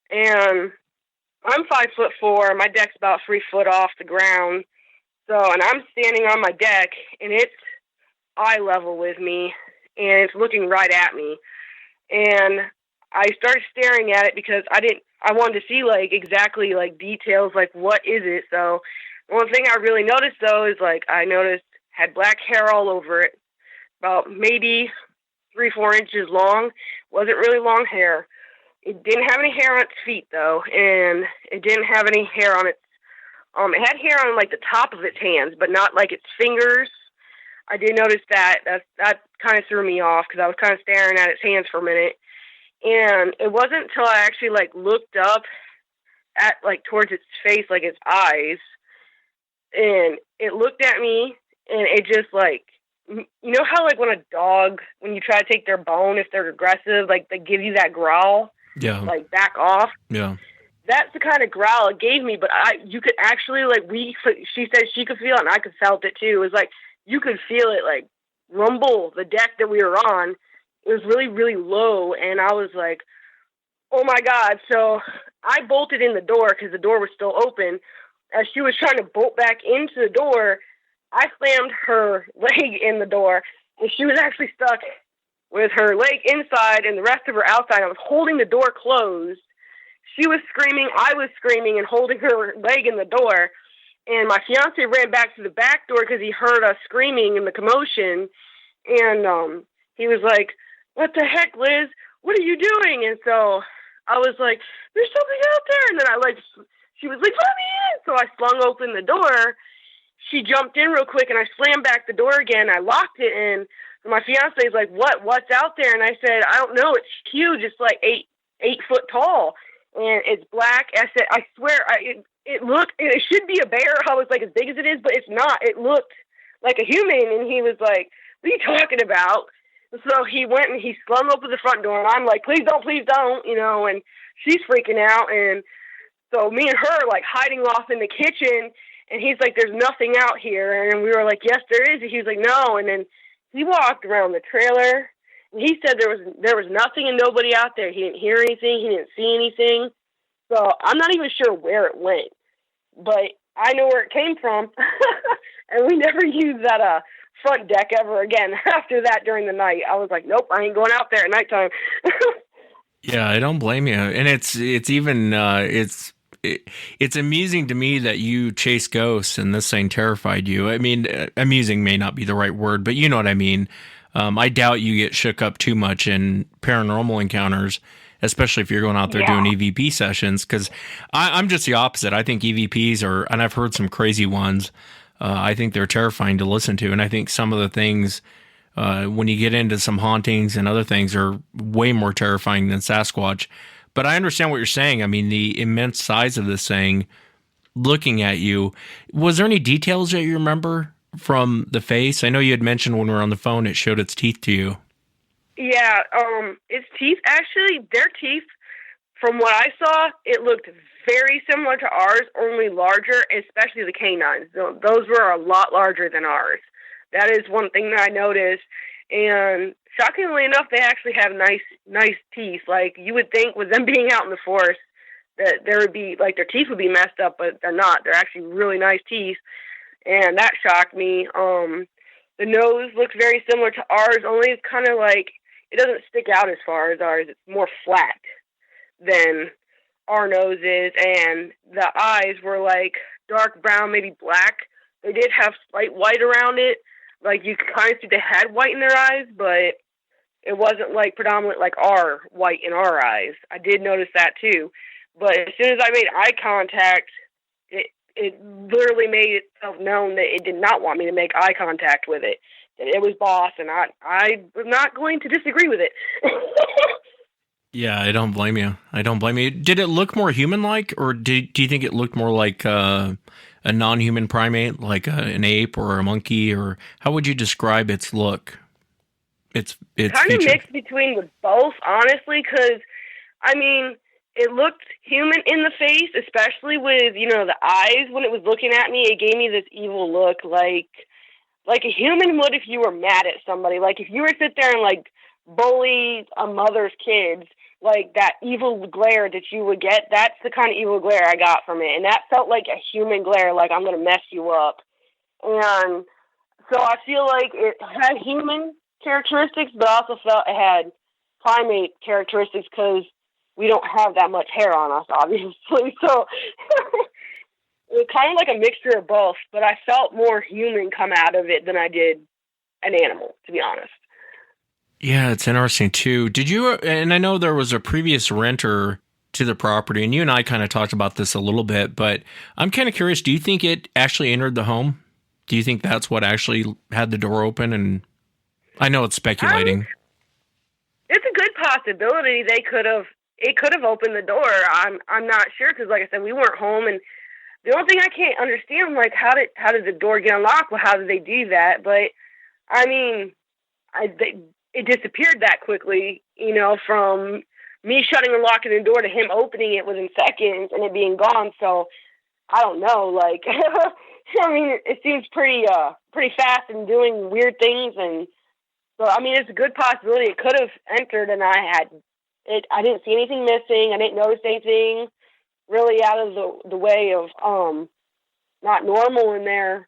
And I'm 5'4". My deck's about 3 foot off the ground. So, and I'm standing on my deck, and it's eye level with me, and it's looking right at me. And I started staring at it because I wanted to see exactly details, what is it? So one thing I really noticed though is I noticed had black hair all over it, about maybe 3-4 inches long. Wasn't really long hair. It didn't have any hair on its feet though, and it didn't have any hair on its it had hair on the top of its hands, but not its fingers. I did notice that. That kind of threw me off because I was kind of staring at its hands for a minute. And it wasn't until I actually looked up at towards its face, its eyes, and it looked at me, and it just how when a dog, when you try to take their bone, if they're aggressive, they give you that growl, yeah, back off. Yeah. That's the kind of growl it gave me, but you could actually, she said she could feel it, and I could felt it too. It was you could feel it, rumble the deck that we were on. It was really, really low, and I was like, oh my God. So I bolted in the door because the door was still open. As she was trying to bolt back into the door, I slammed her leg in the door, and she was actually stuck with her leg inside and the rest of her outside. I was holding the door closed. She was screaming, I was screaming and holding her leg in the door. And my fiance ran back to the back door because he heard us screaming in the commotion. And he was like, what the heck, Liz? What are you doing? And so I was like, there's something out there. And then she was like, let me in. So I flung open the door. She jumped in real quick, and I slammed back the door again. I locked it, and my fiance is like, what's out there? And I said, I don't know. It's huge. It's 8 foot tall, and it's black. I said, I swear, it should be a bear. I was as big as it is, but it's not. It looked like a human. And he was like, what are you talking about? So he went and he slung open the front door, and I'm like, please don't, and she's freaking out. And so me and her hiding off in the kitchen, and he's like, there's nothing out here. And we were like, yes, there is. And he was like, no. And then he walked around the trailer, and he said there was nothing and nobody out there. He didn't hear anything. He didn't see anything. So I'm not even sure where it went, but I know where it came from. And we never used that front deck ever again after that during the night. I was like, nope, I ain't going out there at nighttime. Yeah, I don't blame you. And it's even it's amusing to me that you chase ghosts and this thing terrified you. I mean, amusing may not be the right word, but you know what I mean. I doubt you get shook up too much in paranormal encounters, especially if you're going out there doing EVP sessions, because I'm just the opposite. I think EVPs and I've heard some crazy ones. I think they're terrifying to listen to. And I think some of the things, when you get into some hauntings and other things, are way more terrifying than Sasquatch. But I understand what you're saying. I mean, the immense size of this thing looking at you. Was there any details that you remember from the face? I know you had mentioned when we were on the phone, it showed its teeth to you. Yeah, its teeth, actually, their teeth, from what I saw, it looked very similar to ours, only larger, especially the canines. Those were a lot larger than ours. That is one thing that I noticed. And shockingly enough, they actually have nice teeth. You would think with them being out in the forest that there would be, their teeth would be messed up, but they're not. They're actually really nice teeth. And that shocked me. The nose looks very similar to ours, only it's kind of it doesn't stick out as far as ours. It's more flat than our nose is. And the eyes were dark brown, maybe black. They did have slight white around it. You could kind of see they had white in their eyes, but it wasn't predominant our white in our eyes. I did notice that too. But as soon as I made eye contact, it literally made itself known that it did not want me to make eye contact with it. that it was boss, and I was not going to disagree with it. Yeah, I don't blame you. I don't blame you. Did it look more human-like, or do you think it looked more like a non-human primate, like an ape or a monkey, or how would you describe its look? It's kind of mixed between the both, honestly, because, I mean, it looked human in the face, especially with, the eyes. When it was looking at me, it gave me this evil look, like a human would if you were mad at somebody. Like, if you were to sit there and, like, bully a mother's kids, like, that evil glare that you would get, that's the kind of evil glare I got from it. And that felt like a human glare, like, I'm going to mess you up. And so I feel like it had human characteristics, but I also felt it had primate characteristics because we don't have that much hair on us, obviously. So it was kind of like a mixture of both, but I felt more human come out of it than I did an animal, to be honest. Yeah, it's interesting too. Did you, and I know there was a previous renter to the property, and you and I kind of talked about this a little bit, but I'm kind of curious, do you think it actually entered the home? Do you think that's what actually had the door open? And I know it's speculating. It's a good possibility it could have opened the door. I'm not sure, because like I said, we weren't home, and the only thing I can't understand, like, how did the door get unlocked? Well, how did they do that? But I mean, it disappeared that quickly, from me shutting and locking the door to him opening it within seconds and it being gone. So I don't know, like, I mean, it seems pretty fast and doing weird things. And so, I mean, it's a good possibility it could have entered, and I didn't see anything missing. I didn't notice anything really out of the way of, not normal in there.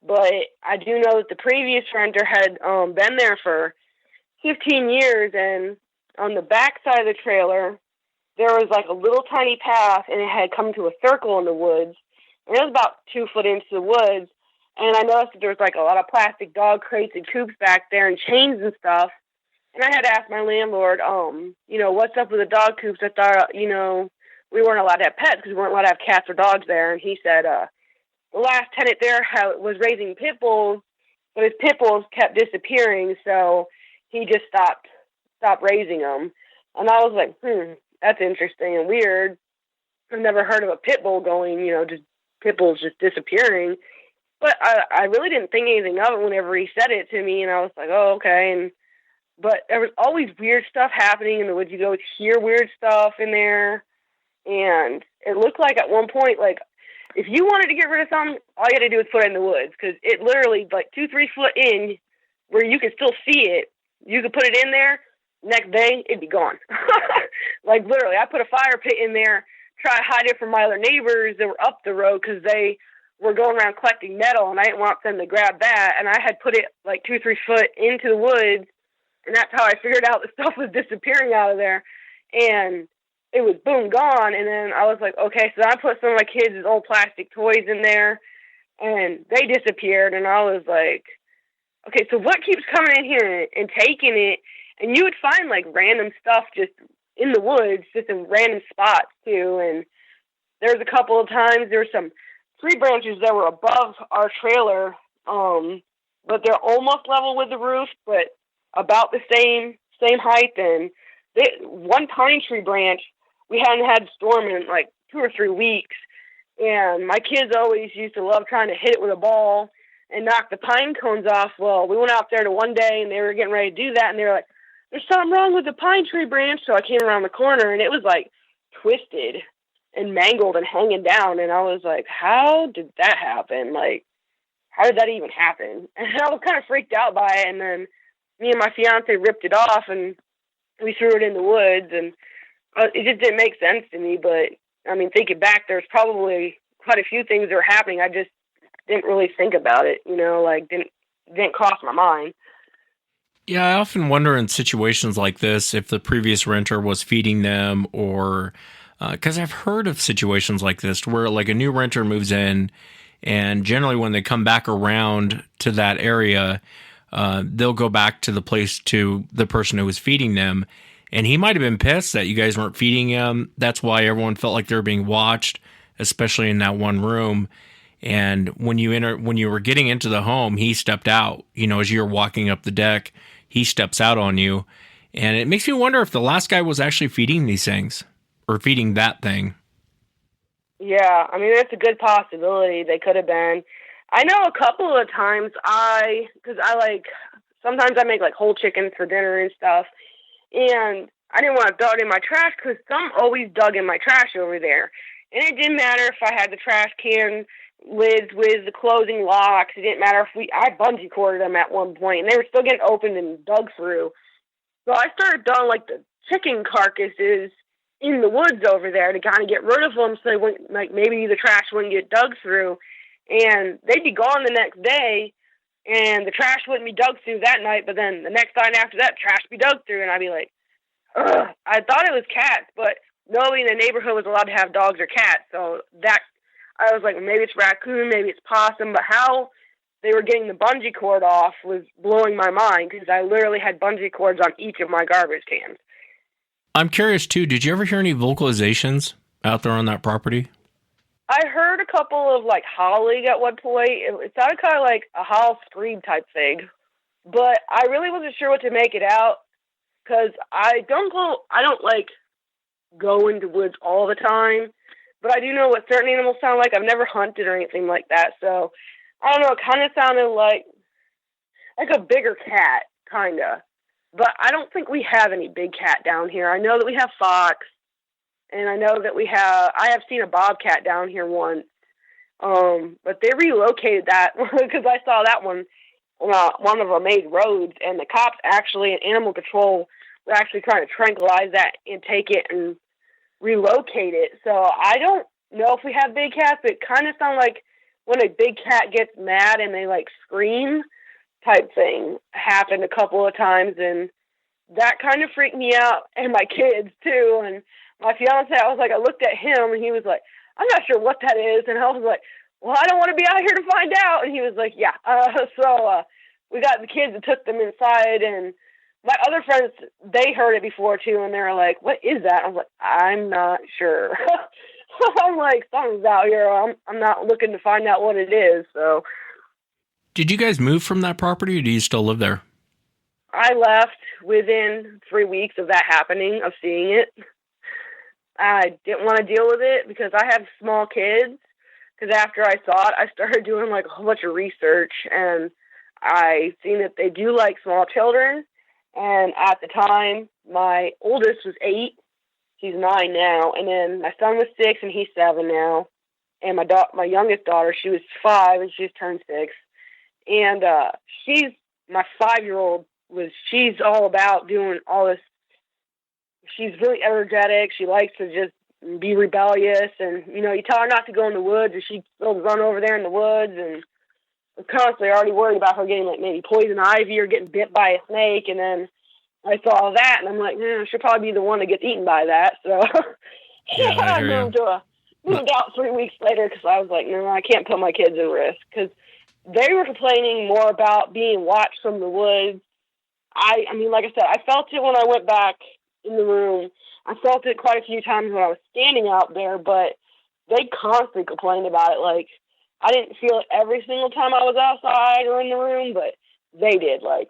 But I do know that the previous renter had, been there for 15 years, and on the back side of the trailer, there was like a little tiny path, and it had come to a circle in the woods, and it was about 2 foot into the woods, and I noticed that there was like a lot of plastic dog crates and coops back there and chains and stuff, and I had asked my landlord, what's up with the dog coops? I thought, we weren't allowed to have pets because we weren't allowed to have cats or dogs there, and he said, the last tenant there was raising pit bulls, but his pit bulls kept disappearing, so he just stopped raising them. And I was like, that's interesting and weird. I've never heard of a pit bull going, just pit bulls just disappearing. But I really didn't think anything of it whenever he said it to me, and I was like, oh, okay. But there was always weird stuff happening in the woods. You go hear weird stuff in there, and it looked like at one point, like, if you wanted to get rid of something, all you had to do was put it in the woods, because it literally, like, 2-3 foot in, where you could still see it, you could put it in there, next day, it'd be gone. Like, literally, I put a fire pit in there, try to hide it from my other neighbors that were up the road, because they were going around collecting metal, and I didn't want them to grab that, and I had put it, like, 2-3 foot into the woods, and that's how I figured out the stuff was disappearing out of there, and it was, boom, gone, and then I was like, okay, so I put some of my kids' old plastic toys in there, and they disappeared, and I was like, okay, so what keeps coming in here and taking it? And you would find, like, random stuff just in the woods, just in random spots, too. And there was a couple of times there were some tree branches that were above our trailer, but they're almost level with the roof, but about the same height. And one pine tree branch, we hadn't had a storm in, like, 2 or 3 weeks. And my kids always used to love trying to hit it with a ball and knock the pine cones off. Well, we went out there to one day, and they were getting ready to do that, and they were like, there's something wrong with the pine tree branch. So I came around the corner, and it was, like, twisted and mangled and hanging down, and I was like, how did that happen? Like, how did that even happen? And I was kind of freaked out by it, and then me and my fiance ripped it off, and we threw it in the woods, and it just didn't make sense to me. But, I mean, thinking back, there's probably quite a few things that were happening. I just didn't really think about it, like didn't cross my mind. Yeah, I often wonder in situations like this if the previous renter was feeding them, or because I've heard of situations like this where, like, a new renter moves in, and generally when they come back around to that area, they'll go back to the place, to the person who was feeding them, and he might have been pissed that you guys weren't feeding him. That's why everyone felt like they were being watched, especially in that one room. And when you were getting into the home, he stepped out. As you're walking up the deck, he steps out on you, and it makes me wonder if the last guy was actually feeding these things or feeding that thing. Yeah, I mean, it's a good possibility they could have been. I know a couple of times sometimes I make like whole chickens for dinner and stuff, and I didn't want to throw it in my trash because some always dug in my trash over there. And it didn't matter if I had the trash can lids with the closing locks. It didn't matter if I bungee corded them at one point, and they were still getting opened and dug through. So I started throwing like the chicken carcasses in the woods over there to kind of get rid of them so they wouldn't, like, maybe the trash wouldn't get dug through. And they'd be gone the next day, and the trash wouldn't be dug through that night, but then the next night after that, trash would be dug through, and I'd be like, ugh. I thought it was cats, but nobody in the neighborhood was allowed to have dogs or cats, so that, I was like, maybe it's raccoon, maybe it's possum, but how they were getting the bungee cord off was blowing my mind, because I literally had bungee cords on each of my garbage cans. I'm curious, too, did you ever hear any vocalizations out there on that property? I heard a couple of, like, howling at one point. It sounded kind of like a howl scream type thing. But I really wasn't sure what to make it out, because I don't like, go into woods all the time. But I do know what certain animals sound like. I've never hunted or anything like that. So, I don't know, it kind of sounded like a bigger cat, kind of. But I don't think we have any big cat down here. I know that we have fox, and I know that I have seen a bobcat down here once. But they relocated that because I saw that one of them made roads, and the cops actually and animal control were actually trying to tranquilize that and take it and relocate it. So I don't know if we have big cats, but it kind of sounds like when a big cat gets mad and they like scream type thing happened a couple of times, and that kind of freaked me out, and my kids too. And my fiance, I looked at him, and he was like, I'm not sure what that is. And I was like, well, I don't want to be out here to find out. And he was like, yeah. So we got the kids and took them inside, and my other friends, they heard it before too, and they were like, what is that? I was like, I'm not sure. I'm like, something's out here. I'm not looking to find out what it is. So, did you guys move from that property, or do you still live there? I left within 3 weeks of that happening, of seeing it. I didn't want to deal with it because I have small kids. Because after I saw it, I started doing like a whole bunch of research, and I seen that they do like small children. And at the time, my oldest was 8. He's 9 now. And then my son was 6, and he's 7 now. And my youngest daughter, she was 5, and she's turned 6. And my 5-year-old she's all about doing all this. She's really energetic. She likes to just be rebellious. And, you tell her not to go in the woods, and she'll run over there in the woods. And I'm constantly already worried about her getting, like, maybe poison ivy or getting bit by a snake. And then I saw that, and I'm like, she'll probably be the one that gets eaten by that. So yeah, I moved out 3 weeks later because I was like, no, I can't put my kids in risk. Because they were complaining more about being watched from the woods. I mean, like I said, I felt it when I went back in the room. I felt it quite a few times when I was standing out there, but they constantly complained about it. Like, I didn't feel it every single time I was outside or in the room, but they did. Like,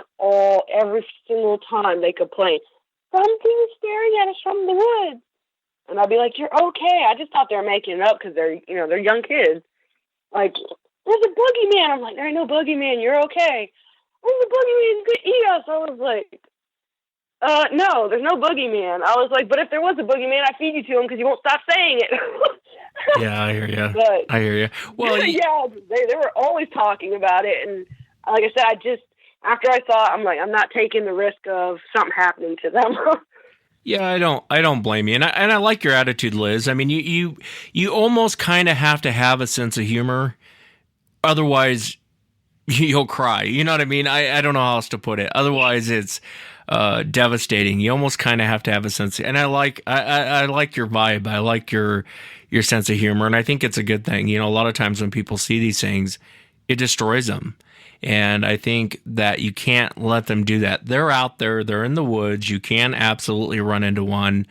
every single time they complained, something's staring at us from the woods. And I'd be like, you're okay. I just thought they were making it up because they're young kids. Like, there's a boogeyman. I'm like, there ain't no boogeyman. You're okay. There's a boogeyman. He's going to eat us. I was like, no, there's no boogeyman. I was like, but if there was a boogeyman, I'd feed you to him because you won't stop saying it. Yeah, I hear you. But, I hear you. Well, yeah, they were always talking about it. And like I said, after I saw it, I'm like, I'm not taking the risk of something happening to them. Yeah, I don't blame you, and I like your attitude, Liz. I mean, you almost kind of have to have a sense of humor, otherwise you'll cry. You know what I mean? I don't know how else to put it. Otherwise, it's devastating. You almost kind of have to have a sense, and I like your vibe. I like your sense of humor, and I think it's a good thing. A lot of times when people see these things, it destroys them. And I think that you can't let them do that. They're out there. They're in the woods. You can absolutely run into one.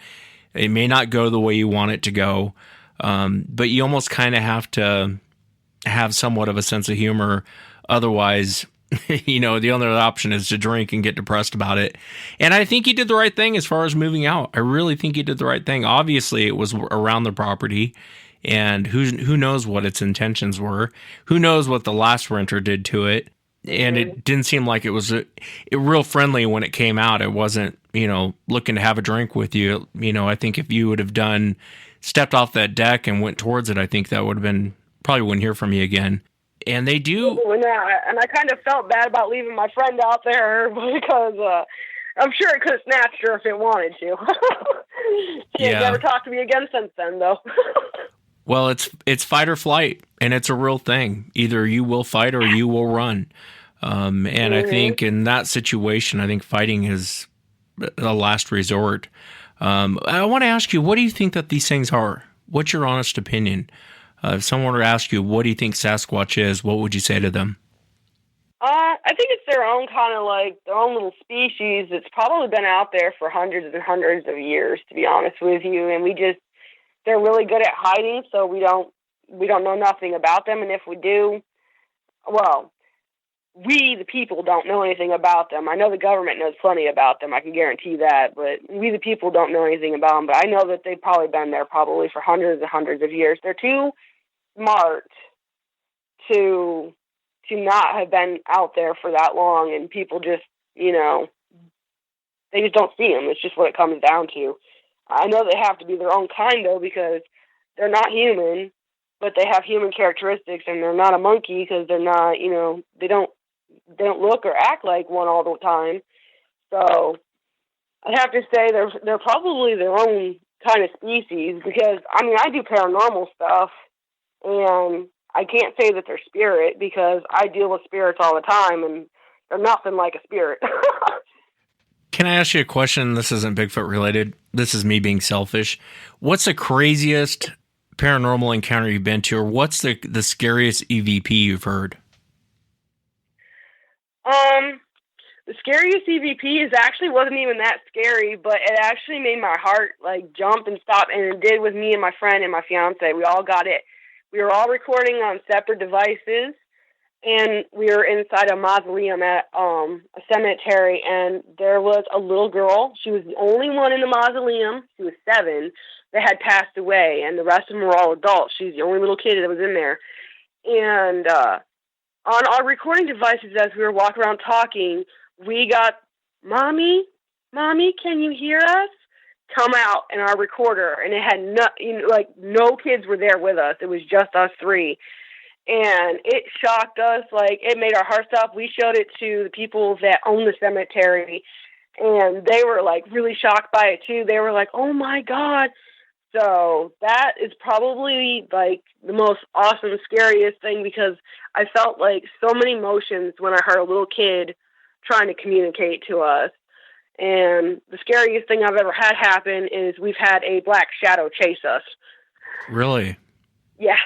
It may not go the way you want it to go. But you almost kind of have to have somewhat of a sense of humor. Otherwise, the only other option is to drink and get depressed about it. And I think he did the right thing as far as moving out. I really think he did the right thing. Obviously, it was around the property, and who knows what its intentions were. Who knows what the last renter did to it. And it didn't seem like it was real friendly when it came out. It wasn't, looking to have a drink with you. I think if you would have stepped off that deck and went towards it, I think that would have been, probably wouldn't hear from you again. And they do. And I kind of felt bad about leaving my friend out there because I'm sure it could have snatched her if it wanted to. She has never talked to me again since then, though. Well, it's fight or flight, and it's a real thing. Either you will fight or you will run. And I think in that situation, I think fighting is a last resort. I want to ask you, what do you think that these things are? What's your honest opinion? If someone were to ask you, what do you think Sasquatch is, what would you say to them? I think it's their own kind of their own little species. It's probably been out there for hundreds and hundreds of years, to be honest with you. And they're really good at hiding, so we don't know nothing about them. And if we do, well, we, the people, don't know anything about them. I know the government knows plenty about them. I can guarantee that. But we, the people, don't know anything about them. But I know that they've probably been there probably for hundreds and hundreds of years. They're too smart to not have been out there for that long. And people just, they just don't see them. It's just what it comes down to. I know they have to be their own kind, though, because they're not human, but they have human characteristics, and they're not a monkey because they're not, they don't look or act like one all the time. So I'd have to say they're probably their own kind of species because, I do paranormal stuff, and I can't say that they're spirit because I deal with spirits all the time, and they're nothing like a spirit. Can I ask you a question? This isn't Bigfoot related. This is me being selfish. What's the craziest paranormal encounter you've been to, or what's the scariest EVP you've heard? The scariest EVP wasn't even that scary, but it actually made my heart jump and stop, and it did with me and my friend and my fiance. We all got it. We were all recording on separate devices, and we were inside a mausoleum at a cemetery, and there was a little girl. She was the only one in the mausoleum. She was 7 that had passed away, and the rest of them were all adults. She's the only little kid that was in there. And on our recording devices, as we were walking around talking, we got, Mommy, can you hear us? Come out in our recorder, and it had no kids were there with us. It was just us 3. And it shocked us. It made our hearts stop. We showed it to the people that own the cemetery, and they were really shocked by it too. They were like, "Oh my God!" So that is probably the most awesome, scariest thing because I felt so many emotions when I heard a little kid trying to communicate to us. And the scariest thing I've ever had happen is we've had a black shadow chase us. Really? Yeah.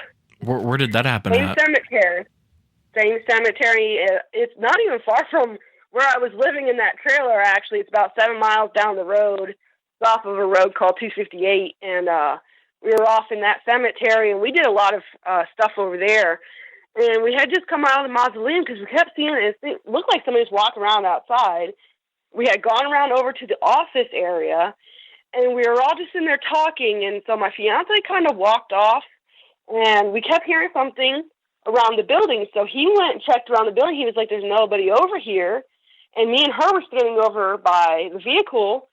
Where did that happen Same at? cemetery. Same cemetery. It's not even far from where I was living in that trailer, actually. It's about 7 miles down the road. It's off of a road called 258. And we were off in that cemetery, and we did a lot of stuff over there. And we had just come out of the mausoleum because we kept seeing it. It looked like somebody was walking around outside. We had gone around over to the office area, and we were all just in there talking. And so my fiance kind of walked off, and we kept hearing something around the building. So he went and checked around the building. He was like, "There's nobody over here." And me and her were standing over by the vehicle,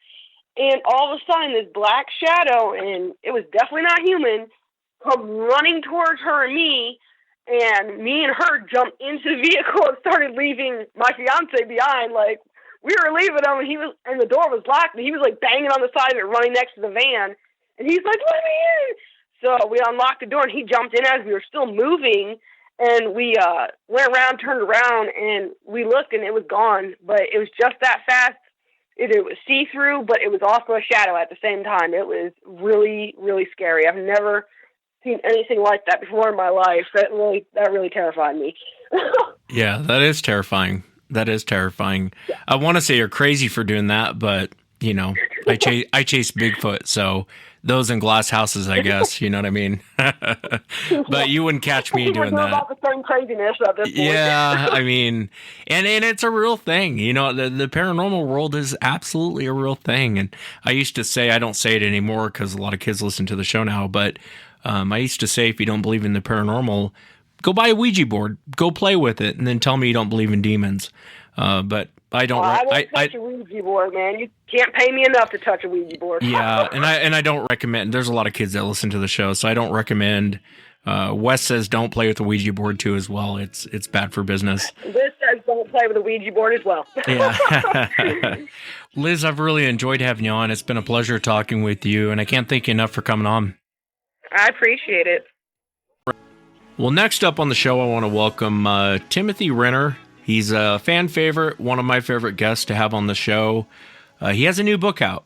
and all of a sudden this black shadow, and it was definitely not human, come running towards her and me. And me and her jumped into the vehicle and started leaving my fiance behind. We were leaving him, and the door was locked, and he was banging on the side of it, running next to the van. And he's like, "Let me in!" So we unlocked the door, and he jumped in as we were still moving. And we went around, turned around, and we looked, and it was gone. But it was just that fast. It was see-through, but it was also a shadow at the same time. It was really, really scary. I've never seen anything like that before in my life. That really terrified me. Yeah, that is terrifying. That is terrifying. Yeah. I want to say you're crazy for doing that, but I chase Bigfoot, so those in glass houses, I guess. You know what I mean? But you wouldn't catch me doing that. About the same craziness at this point. Yeah, I mean, and it's a real thing. You know, the paranormal world is absolutely a real thing. And I used to say, I don't say it anymore because a lot of kids listen to the show now, but I used to say, if you don't believe in the paranormal, go buy a Ouija board, go play with it, and then tell me you don't believe in demons. But I don't. I won't touch a Ouija board, man. You can't pay me enough to touch a Ouija board. Yeah, and I don't recommend. There's a lot of kids that listen to the show, so I don't recommend. Wes says don't play with the Ouija board too as well. It's bad for business. Liz says don't play with the Ouija board as well. Yeah. Liz, I've really enjoyed having you on. It's been a pleasure talking with you, and I can't thank you enough for coming on. I appreciate it. Well, next up on the show, I want to welcome Timothy Renner. He's a fan favorite, one of my favorite guests to have on the show. He has a new book out,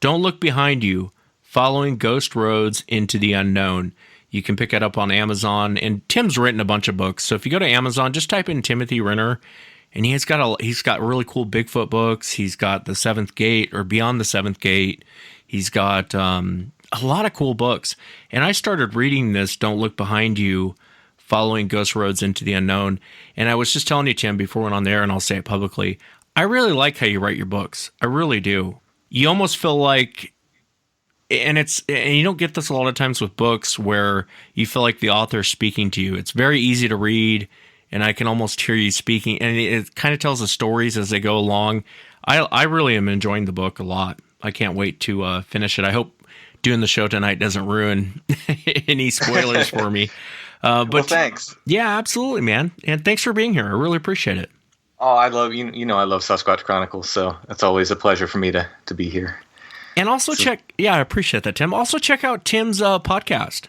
Don't Look Behind You, Following Ghost Roads into the Unknown. You can pick it up on Amazon, and Tim's written a bunch of books. So if you go to Amazon, just type in Timothy Renner, and he's got really cool Bigfoot books. He's got The Seventh Gate or Beyond the Seventh Gate. He's got a lot of cool books. And I started reading this Don't Look Behind You, Following Ghost Roads into the Unknown. And I was just telling you, Tim, before we went on there, and I'll say it publicly, I really like how you write your books. I really do. You almost feel like, and you don't get this a lot of times with books where you feel like the author's speaking to you. It's very easy to read, and I can almost hear you speaking, and it kind of tells the stories as they go along. I really am enjoying the book a lot. I can't wait to finish it. I hope doing the show tonight doesn't ruin any spoilers for me. But well, thanks. Yeah, absolutely, man. And thanks for being here. I really appreciate it. Oh, I love you know I love Sasquatch Chronicles, so it's always a pleasure for me to be here. And also I appreciate that, Tim. Also check out Tim's podcast,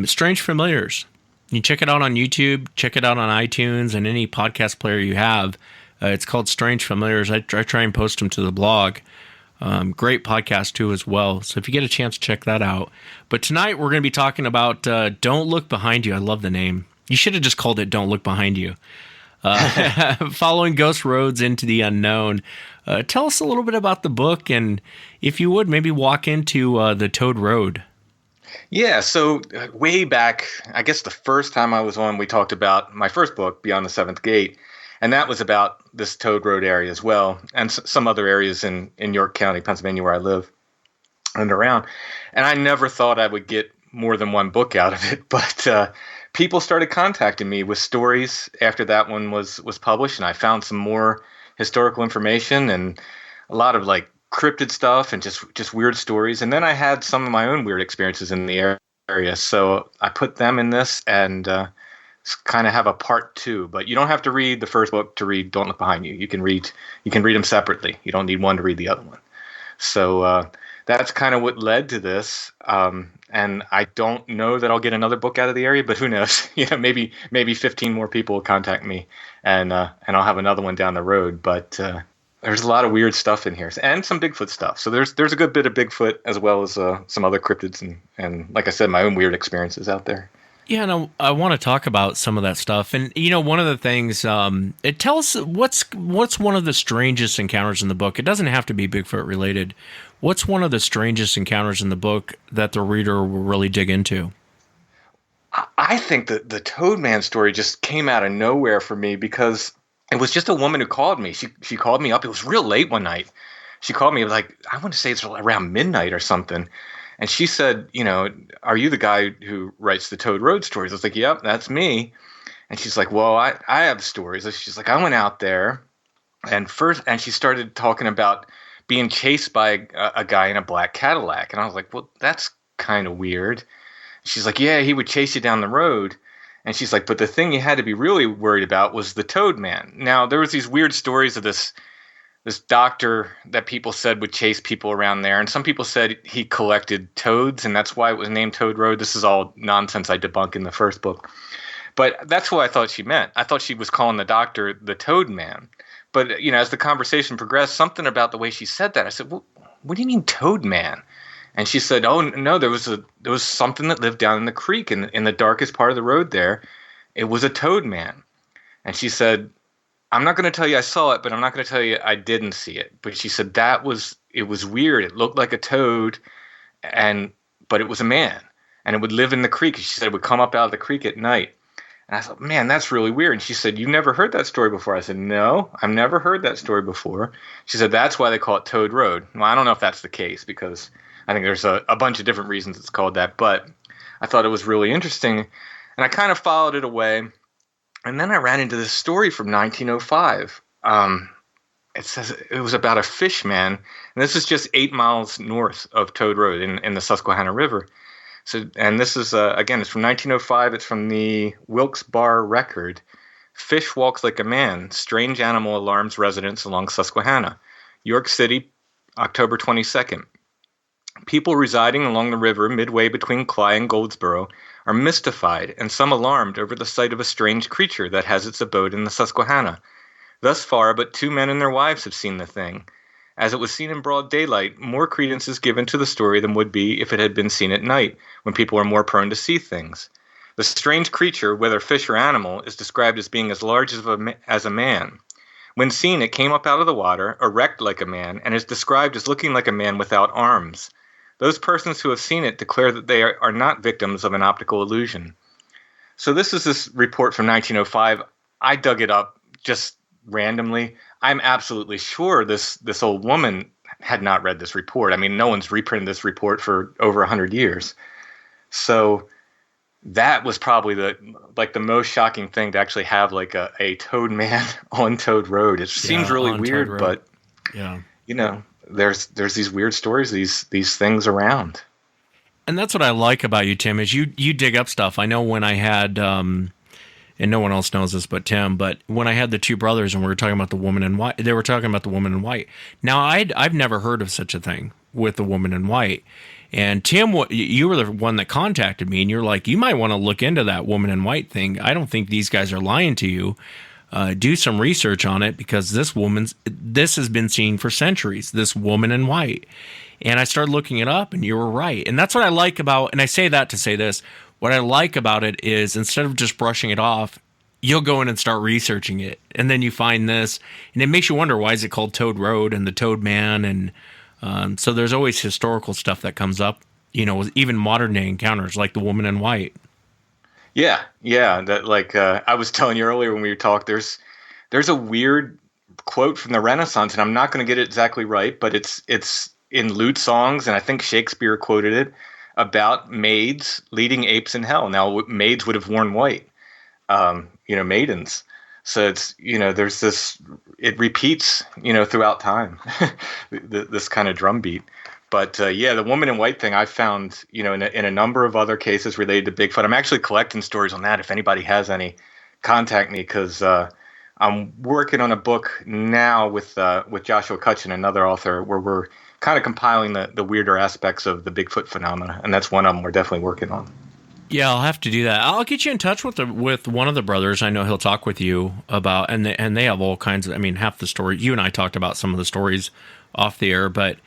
Strange Familiars. You check it out on YouTube, check it out on iTunes and any podcast player you have. It's called Strange Familiars. I try and post them to the blog. Great podcast too as well. So if you get a chance, check that out. But tonight we're going to be talking about Don't Look Behind You. I love the name. You should have just called it Don't Look Behind You. Following Ghost Roads into the Unknown. Tell us a little bit about the book, and if you would, maybe walk into the Toad Road. Yeah, so way back, I guess the first time I was on, we talked about my first book, Beyond the Seventh Gate. And that was about this Toad Road area as well, and some other areas in York County, Pennsylvania, where I live and around. And I never thought I would get more than one book out of it, but people started contacting me with stories after that one was published, and I found some more historical information and a lot of like cryptid stuff and just weird stories. And then I had some of my own weird experiences in the area, so I put them in this and kind of have a part two. But you don't have to read the first book to read Don't Look Behind You. You can read them separately. You don't need one to read the other one. So that's kind of what led to this. And I don't know that I'll get another book out of the area, but who knows? Maybe 15 more people will contact me, and I'll have another one down the road. But there's a lot of weird stuff in here, and some Bigfoot stuff. So there's a good bit of Bigfoot as well as some other cryptids and like I said, my own weird experiences out there. Yeah, and I want to talk about some of that stuff. And one of the things, it tells what's one of the strangest encounters in the book. It doesn't have to be Bigfoot related. What's one of the strangest encounters in the book that the reader will really dig into? I think that the Toad Man story just came out of nowhere for me because it was just a woman who called me. She called me up. It was real late one night. She called me like, I want to say it's around midnight or something. And she said, are you the guy who writes the Toad Road stories? I was like, yep, that's me. And she's like, well, I have stories. She's like, I went out there and she started talking about being chased by a guy in a black Cadillac. And I was like, well, that's kind of weird. She's like, yeah, he would chase you down the road. And she's like, but the thing you had to be really worried about was the Toad Man. Now, there was these weird stories of this doctor that people said would chase people around there. And some people said he collected toads, and that's why it was named Toad Road. This is all nonsense I debunk in the first book. But that's what I thought she meant. I thought she was calling the doctor the Toad Man. But, as the conversation progressed, something about the way she said that, I said, well, what do you mean Toad Man? And she said, oh, no, there was something that lived down in the creek in the darkest part of the road there. It was a Toad Man. And she said, I'm not going to tell you I saw it, but I'm not going to tell you I didn't see it. But she said it was weird. It looked like a toad, and but it was a man, and it would live in the creek. She said it would come up out of the creek at night. And I thought, man, that's really weird. And she said, you've never heard that story before? I said, no, I've never heard that story before. She said, that's why they call it Toad Road. Well, I don't know if that's the case, because I think there's a bunch of different reasons it's called that. But I thought it was really interesting, and I kind of followed it away. And then I ran into this story from 1905. It says it was about a fish man, and this is just 8 miles north of Toad Road in the Susquehanna River. So, and this is, again, it's from 1905. It's from the Wilkes-Barre Record. Fish walks like a man. Strange animal alarms residents along Susquehanna. York City, October 22nd. People residing along the river midway between Cly and Goldsboro are mystified and some alarmed over the sight of a strange creature that has its abode in the Susquehanna. Thus far, but 2 men and their wives have seen the thing. As it was seen in broad daylight, more credence is given to the story than would be if it had been seen at night, when people are more prone to see things. The strange creature, whether fish or animal, is described as being as large as a man. When seen, it came up out of the water, erect like a man, and is described as looking like a man without arms. Those persons who have seen it declare that they are not victims of an optical illusion. So this report from 1905. I dug it up just randomly. I'm absolutely sure this old woman had not read this report. I mean, no one's reprinted this report for over 100 years. So that was probably the most shocking thing, to actually have like a toad man on Toad Road. It seems really weird, but yeah, you know, there's these weird stories, these things around. And that's what I like about you, Tim, is you dig up stuff. I know when I had and no one else knows this but Tim, but when I had the 2 brothers and we were talking about the woman in white, they were talking about the woman in white. Now, I've never heard of such a thing with the woman in white. And Tim, you were the one that contacted me, and you're like, you might want to look into that woman in white thing. I don't think these guys are lying to you. Do some research on it, because this has been seen for centuries, this woman in white. And I started looking it up, and you were right. And that's what I like about, and I say that to say this, what I like about it is, instead of just brushing it off, you'll go in and start researching it. And then you find this, and it makes you wonder, why is it called Toad Road and the Toad Man? And so there's always historical stuff that comes up, you know, with even modern day encounters like the woman in white. Yeah. That, like, I was telling you earlier when we talked, there's a weird quote from the Renaissance, and I'm not going to get it exactly right, but it's in lewd songs, and I think Shakespeare quoted it, about maids leading apes in hell. Now, maids would have worn white, maidens. So it's, there's this, it repeats, throughout time, this kind of drumbeat. But the woman in white thing I found, in a number of other cases related to Bigfoot. I'm actually collecting stories on that. If anybody has any, contact me, because I'm working on a book now with Joshua Cutchin, another author, where we're kind of compiling the weirder aspects of the Bigfoot phenomena, and that's one of them we're definitely working on. Yeah, I'll have to do that. I'll get you in touch with one of the brothers. I know he'll talk with you about, and they have all kinds of, half the story. You and I talked about some of the stories off the air, but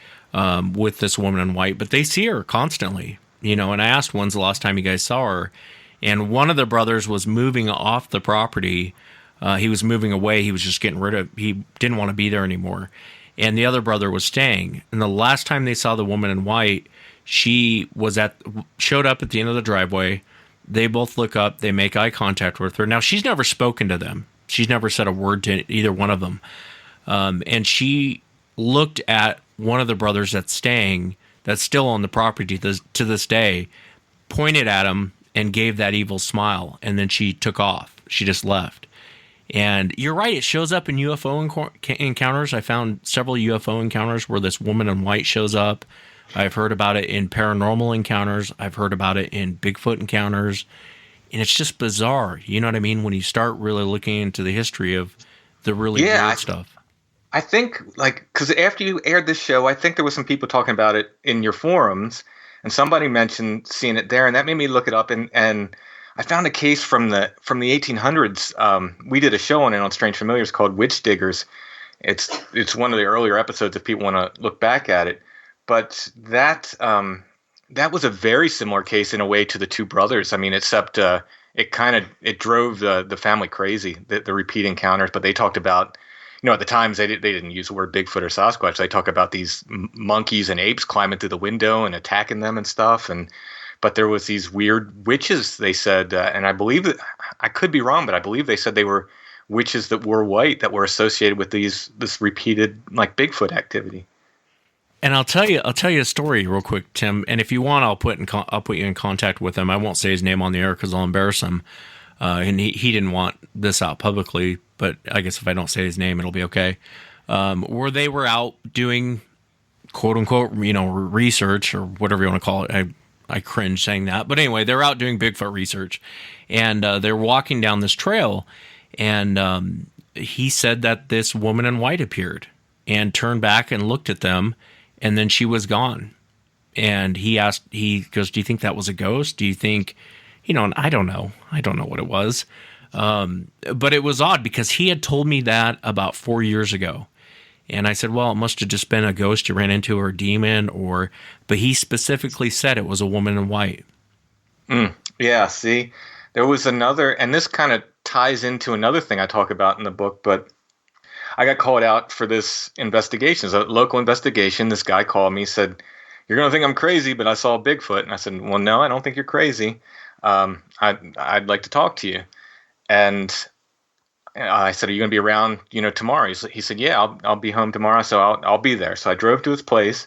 with this woman in white, but they see her constantly, and I asked, when's the last time you guys saw her? And one of the brothers was moving off the property. He was moving away. He was just he didn't want to be there anymore. And the other brother was staying. And the last time they saw the woman in white, she showed up at the end of the driveway. They both look up. They make eye contact with her. Now, she's never spoken to them. She's never said a word to either one of them. And she looked at one of the brothers that's still on the property to this day, pointed at him and gave that evil smile. And then she took off. She just left. And you're right, it shows up in UFO encounters. I found several UFO encounters where this woman in white shows up. I've heard about it in paranormal encounters. I've heard about it in Bigfoot encounters. And it's just bizarre. You know what I mean? When you start really looking into the history of the really weird stuff. I think, because after you aired this show, I think there was some people talking about it in your forums, and somebody mentioned seeing it there, and that made me look it up, and I found a case from the 1800s. We did a show on it on Strange Familiars called Witch Diggers. It's one of the earlier episodes if people want to look back at it. But that was a very similar case in a way to the 2 brothers. Except it drove the family crazy, the repeat encounters. But they talked about, at the times they didn't use the word Bigfoot or Sasquatch. They talk about these monkeys and apes climbing through the window and attacking them and stuff. But there was these weird witches, they said, and I believe that, I could be wrong, but I believe they said they were witches that were white that were associated with this repeated like Bigfoot activity. And I'll tell you a story real quick, Tim. And if you want, I'll put you in contact with him. I won't say his name on the air because I'll embarrass him. And he didn't want this out publicly, but I guess if I don't say his name, it'll be okay. Where they were out doing quote unquote, research or whatever you want to call it. I cringe saying that, but anyway, they're out doing Bigfoot research, and they're walking down this trail, and he said that this woman in white appeared and turned back and looked at them. And then she was gone. And he goes, do you think that was a ghost? Do you think, and I don't know. I don't know what it was. But it was odd because he had told me that about 4 years ago. And I said, well, it must have just been a ghost you ran into or a demon but he specifically said it was a woman in white. Yeah, see, there was another, and this kind of ties into another thing I talk about in the book, but I got called out for this investigation. It's a local investigation. This guy called me, said, you're going to think I'm crazy, but I saw a Bigfoot. And I said, well, no, I don't think you're crazy. I'd like to talk to you. And I said, are you going to be around, tomorrow? He said, yeah, I'll be home tomorrow. So I'll be there. So I drove to his place.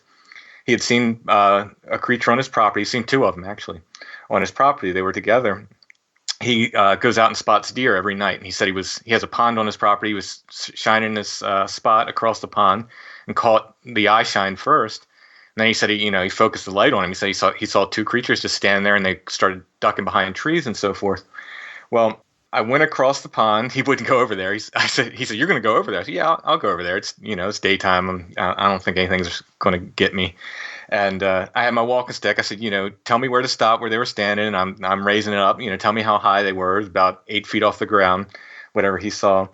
He had seen a creature on his property. He's seen two of them actually on his property. They were together. He goes out and spots deer every night. And he said he has a pond on his property. He was shining this spot across the pond and caught the eye shine first. And then he said he focused the light on him. He said he saw two creatures just standing there, and they started ducking behind trees and so forth. Well, I went across the pond. He wouldn't go over there. He said you're going to go over there. I said, yeah, I'll go over there. It's it's daytime. I don't think anything's going to get me. And I had my walking stick. I said, tell me where to stop where they were standing. And I'm raising it up. Tell me how high they were. It was about 8 feet off the ground, whatever he saw.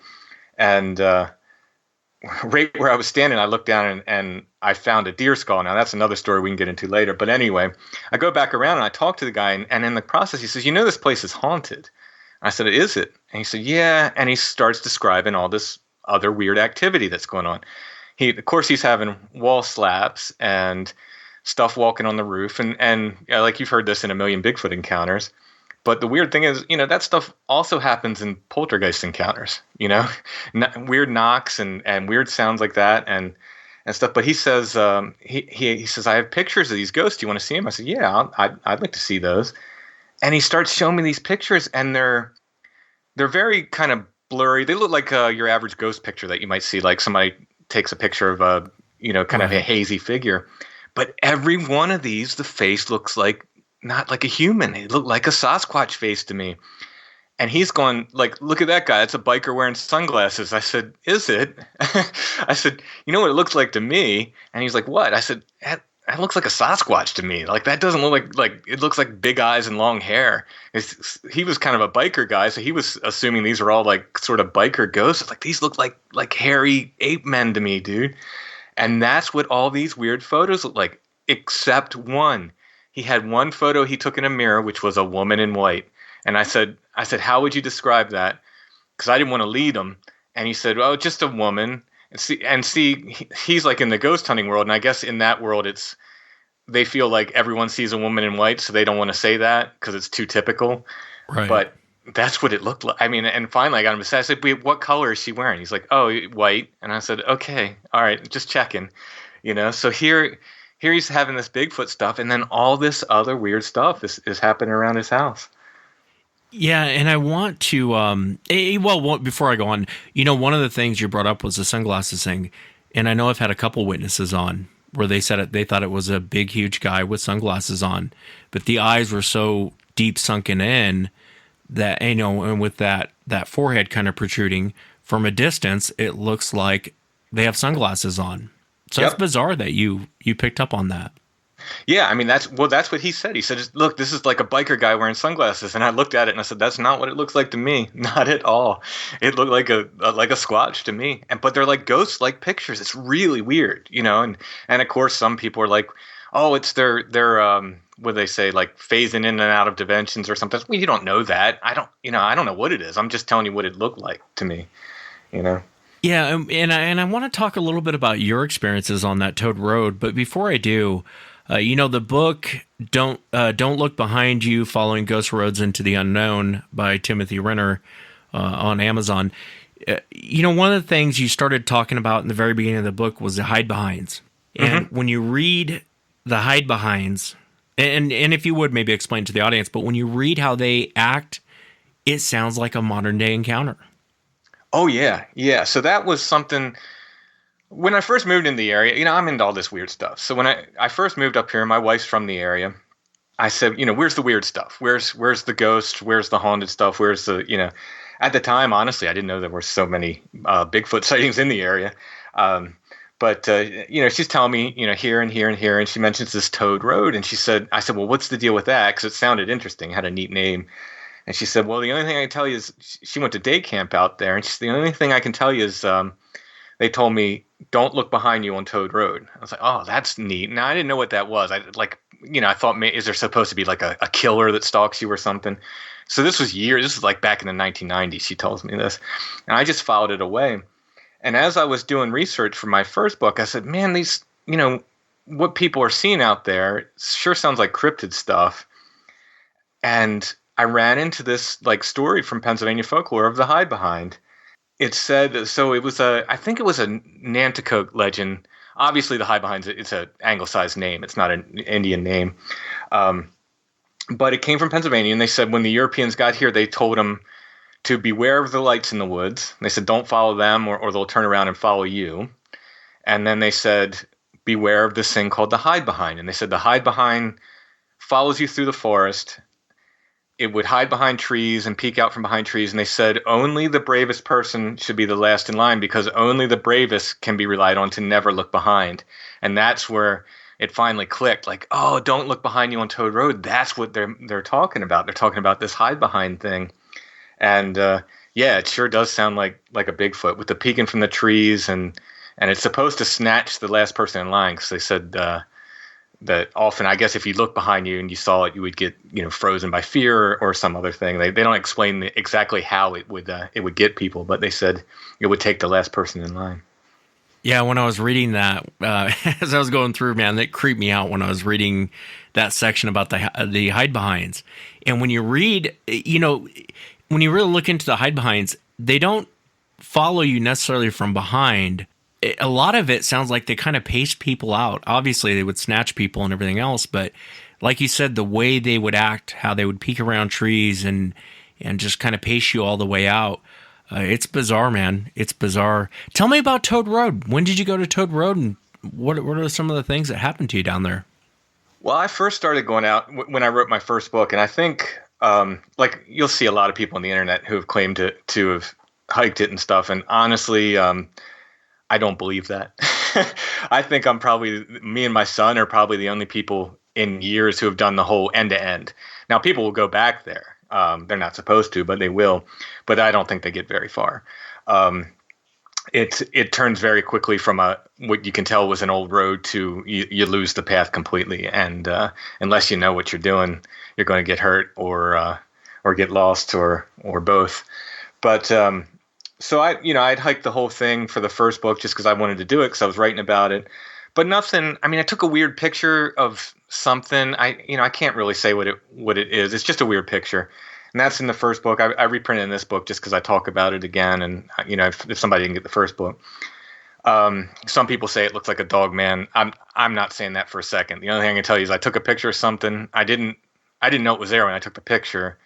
And right where I was standing, I looked down and I found a deer skull. Now, that's another story we can get into later. But anyway, I go back around and I talk to the guy. And in the process, he says, this place is haunted. I said, is it? And he said, yeah. And he starts describing all this other weird activity that's going on. Of course, he's having wall slaps and stuff walking on the roof, and like you've heard this in a million Bigfoot encounters. But the weird thing is, that stuff also happens in poltergeist encounters. Weird knocks and weird sounds like that and stuff. But he says, he says, I have pictures of these ghosts. Do you want to see them? I said, yeah, I'd like to see those. And he starts showing me these pictures, and they're very kind of blurry. They look like your average ghost picture that you might see, like somebody takes a picture of a kind of a hazy figure. But every one of these, the face looks like not like a human. It looked like a Sasquatch face to me. And he's going like, look at that guy. That's a biker wearing sunglasses. I said, is it? I said, you know what it looks like to me? And he's like, what? I said, that looks like a Sasquatch to me. Like that doesn't look like it looks like big eyes and long hair. He was kind of a biker guy, so he was assuming these were all like sort of biker ghosts. Like these look like hairy ape men to me, dude. And that's what all these weird photos look like, except one. He had one photo he took in a mirror, which was a woman in white. And I said, how would you describe that? Because I didn't want to lead him. And he said, well, just a woman. And see, he's like in the ghost hunting world. And I guess in that world, they feel like everyone sees a woman in white, so they don't want to say that because it's too typical. Right. But that's what it looked like. I mean, and finally I got him to say, I said, wait, what color is she wearing? He's like, oh, white. And I said, okay, all right, just checking. So here he's having this Bigfoot stuff, and then all this other weird stuff is happening around his house. Yeah, and I want to, before I go on, one of the things you brought up was the sunglasses thing. And I know I've had a couple witnesses on where they said they thought it was a big, huge guy with sunglasses on, but the eyes were so deep sunken in that, and with that forehead kind of protruding from a distance, it looks like they have sunglasses on. So That's bizarre that you picked up on that. Yeah, I mean that's what he said. He said, "Look, this is like a biker guy wearing sunglasses." And I looked at it and I said, "That's not what it looks like to me. Not at all. It looked like a Squatch to me." But they're like ghost-like pictures. It's really weird, And of course, some people are like, "Oh, it's their what do they say, like phasing in and out of dimensions or something." Well, you don't know that. I don't know what it is. I'm just telling you what it looked like to me, Yeah, and I want to talk a little bit about your experiences on that Toad Road, but before I do, the book "Don't Look Behind You: Following Ghost Roads into the Unknown" by Timothy Renner on Amazon. One of the things you started talking about in the very beginning of the book was the hide behinds, and when you read the hide behinds, and if you would maybe explain to the audience, but when you read how they act, it sounds like a modern day encounter. Oh yeah, yeah. So that was something. When I first moved in the area, I'm into all this weird stuff. So when I first moved up here, my wife's from the area. I said, where's the weird stuff? Where's the ghost? Where's the haunted stuff? Where's the, at the time, honestly, I didn't know there were so many Bigfoot sightings in the area. But she's telling me, here and here and here, and she mentions this Toad Road, and I said, well, what's the deal with that? Because it sounded interesting, had a neat name. And she said, well, the only thing I can tell you is she went to day camp out there, and the only thing I can tell you is they told me, don't look behind you on Toad Road. I was like, oh, that's neat. Now, I didn't know what that was. I thought, is there supposed to be like a killer that stalks you or something? So this was like back in the 1990s, she tells me this. And I just filed it away. And as I was doing research for my first book, I said, man, these, what people are seeing out there sure sounds like cryptid stuff. And I ran into this like story from Pennsylvania folklore of the hide behind. It said, so it was I think it was a Nanticoke legend. Obviously the hide behind, it's an anglicized name. It's not an Indian name. But it came from Pennsylvania, and they said when the Europeans got here, they told them to beware of the lights in the woods. They said, don't follow them or they'll turn around and follow you. And then they said, beware of this thing called the hide behind. And they said the hide behind follows you through the forest. It would hide behind trees and peek out from behind trees. And they said only the bravest person should be the last in line, because only the bravest can be relied on to never look behind. And that's where it finally clicked. Like, oh, don't look behind you on Toad Road. That's what they're talking about. They're talking about this hide behind thing. And yeah, it sure does sound like a Bigfoot with the peeking from the trees. And it's supposed to snatch the last person in line, because they said that often, I guess, if you look behind you and you saw it, you would get frozen by fear or some other thing. They don't explain exactly how it would get people, but they said it would take the last person in line. Yeah, when I was reading that, as I was going through, man, that creeped me out when I was reading that section about the hide behinds. And when you read, when you really look into the hide behinds, they don't follow you necessarily from behind. A lot of it sounds like they kind of pace people out. Obviously, they would snatch people and everything else, but like you said, the way they would act, how they would peek around trees and just kind of pace you all the way out. It's bizarre, man. It's bizarre. Tell me about Toad Road. When did you go to Toad Road, and what are some of the things that happened to you down there? Well, I first started going out when I wrote my first book, and I think like you'll see a lot of people on the internet who have claimed to have hiked it and stuff, and honestly, I don't believe that. I think me and my son are probably the only people in years who have done the whole end to end. Now, people will go back there. They're not supposed to, but they will. But I don't think they get very far. It turns very quickly from what you can tell was an old road to you lose the path completely. And unless you know what you're doing, you're going to get hurt or get lost or both. But so I'd hiked the whole thing for the first book just because I wanted to do it, because I was writing about it. But nothing. I mean, I took a weird picture of something. I can't really say what it is. It's just a weird picture, and that's in the first book. I reprinted in this book just because I talk about it again. And if somebody didn't get the first book, some people say it looks like a dog man. I'm not saying that for a second. The only thing I can tell you is I took a picture of something. I didn't know it was there when I took the picture,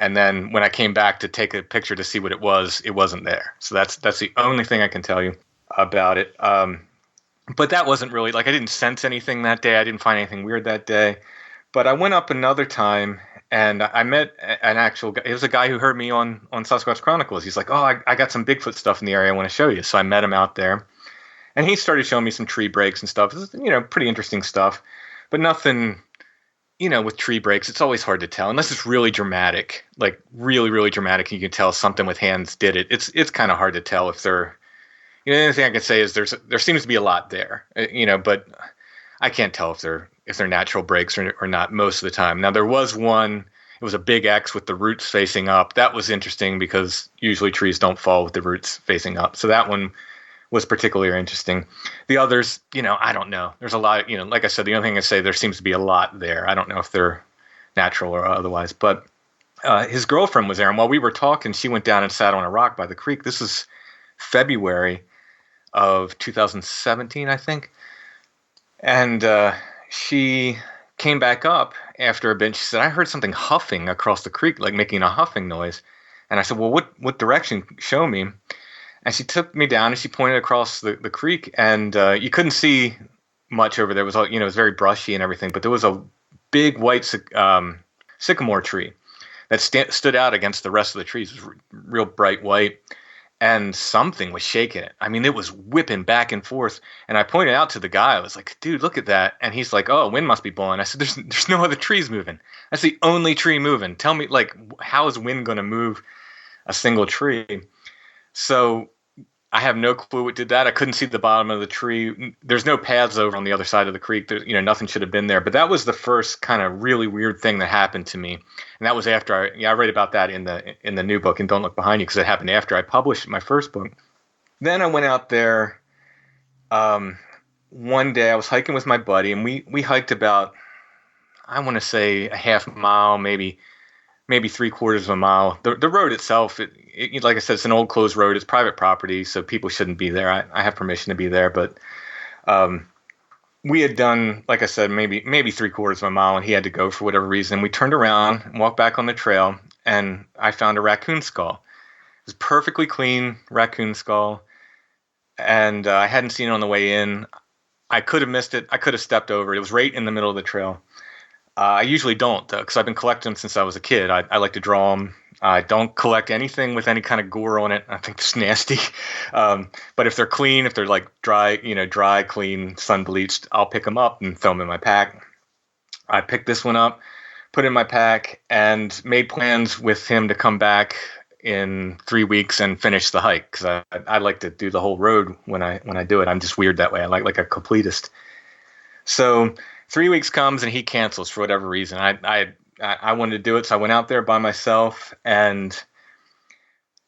and then when I came back to take a picture to see what it wasn't there. So that's the only thing I can tell you about it. But that wasn't really, I didn't sense anything that day. I didn't find anything weird that day. But I went up another time, and I met an actual guy. It was a guy who heard me on Sasquatch Chronicles. He's like, oh, I got some Bigfoot stuff in the area I want to show you. So I met him out there. And he started showing me some tree breaks and stuff. This is, pretty interesting stuff. But nothing, with tree breaks, it's always hard to tell. Unless it's really dramatic, like really, really dramatic, and you can tell something with hands did it. It's kind of hard to tell if they're... the only thing I can say is there seems to be a lot there, but I can't tell if they're natural breaks or not most of the time. Now, there was one It was a big X with the roots facing up. That was interesting because usually trees don't fall with the roots facing up. So that one was particularly interesting. The others, I don't know. There's a lot, like I said, the only thing I say, there seems to be a lot there. I don't know if they're natural or otherwise, but his girlfriend was there. And while we were talking, she went down and sat on a rock by the creek. This was February of 2017, I think. And she came back up after a bit. She said, I heard something huffing across the creek, like making a huffing noise. And I said, well, what direction? Show me. And she took me down and she pointed across the creek, and you couldn't see much over there. It was all, it was very brushy and everything, but there was a big white sycamore tree that stood out against the rest of the trees. It was real bright white, and something was shaking it. I mean, it was whipping back and forth. And I pointed out to the guy, I was like, dude, look at that. And he's like, oh, wind must be blowing. I said, there's no other trees moving. That's the only tree moving. Tell me, like, how is wind going to move a single tree? So I have no clue what did that. I couldn't see the bottom of the tree. There's no paths over on the other side of the creek. Nothing should have been there. But that was the first kind of really weird thing that happened to me. And that was after I read about that in the new book, and Don't Look Behind You, because it happened after I published my first book. Then I went out there one day. I was hiking with my buddy, and we hiked about, I want to say, a half mile, maybe 3/4 of a mile. The road itself, like I said, it's an old closed road. It's private property, so people shouldn't be there. I have permission to be there, but we had done, like I said, maybe 3/4 of a mile, and he had to go for whatever reason. We turned around and walked back on the trail, and I found a raccoon skull. It was a perfectly clean raccoon skull, and I hadn't seen it on the way in. I could have missed it. I could have stepped over it. It was right in the middle of the trail. I usually don't, because I've been collecting them since I was a kid. I like to draw them. I don't collect anything with any kind of gore on it. I think it's nasty. But if they're clean, if they're like dry, clean, sun bleached, I'll pick them up and throw them in my pack. I picked this one up, put it in my pack, and made plans with him to come back in 3 weeks and finish the hike, because I like to do the whole road when I do it. I'm just weird that way. I like a completist. So 3 weeks comes and he cancels for whatever reason. I wanted to do it, so I went out there by myself, and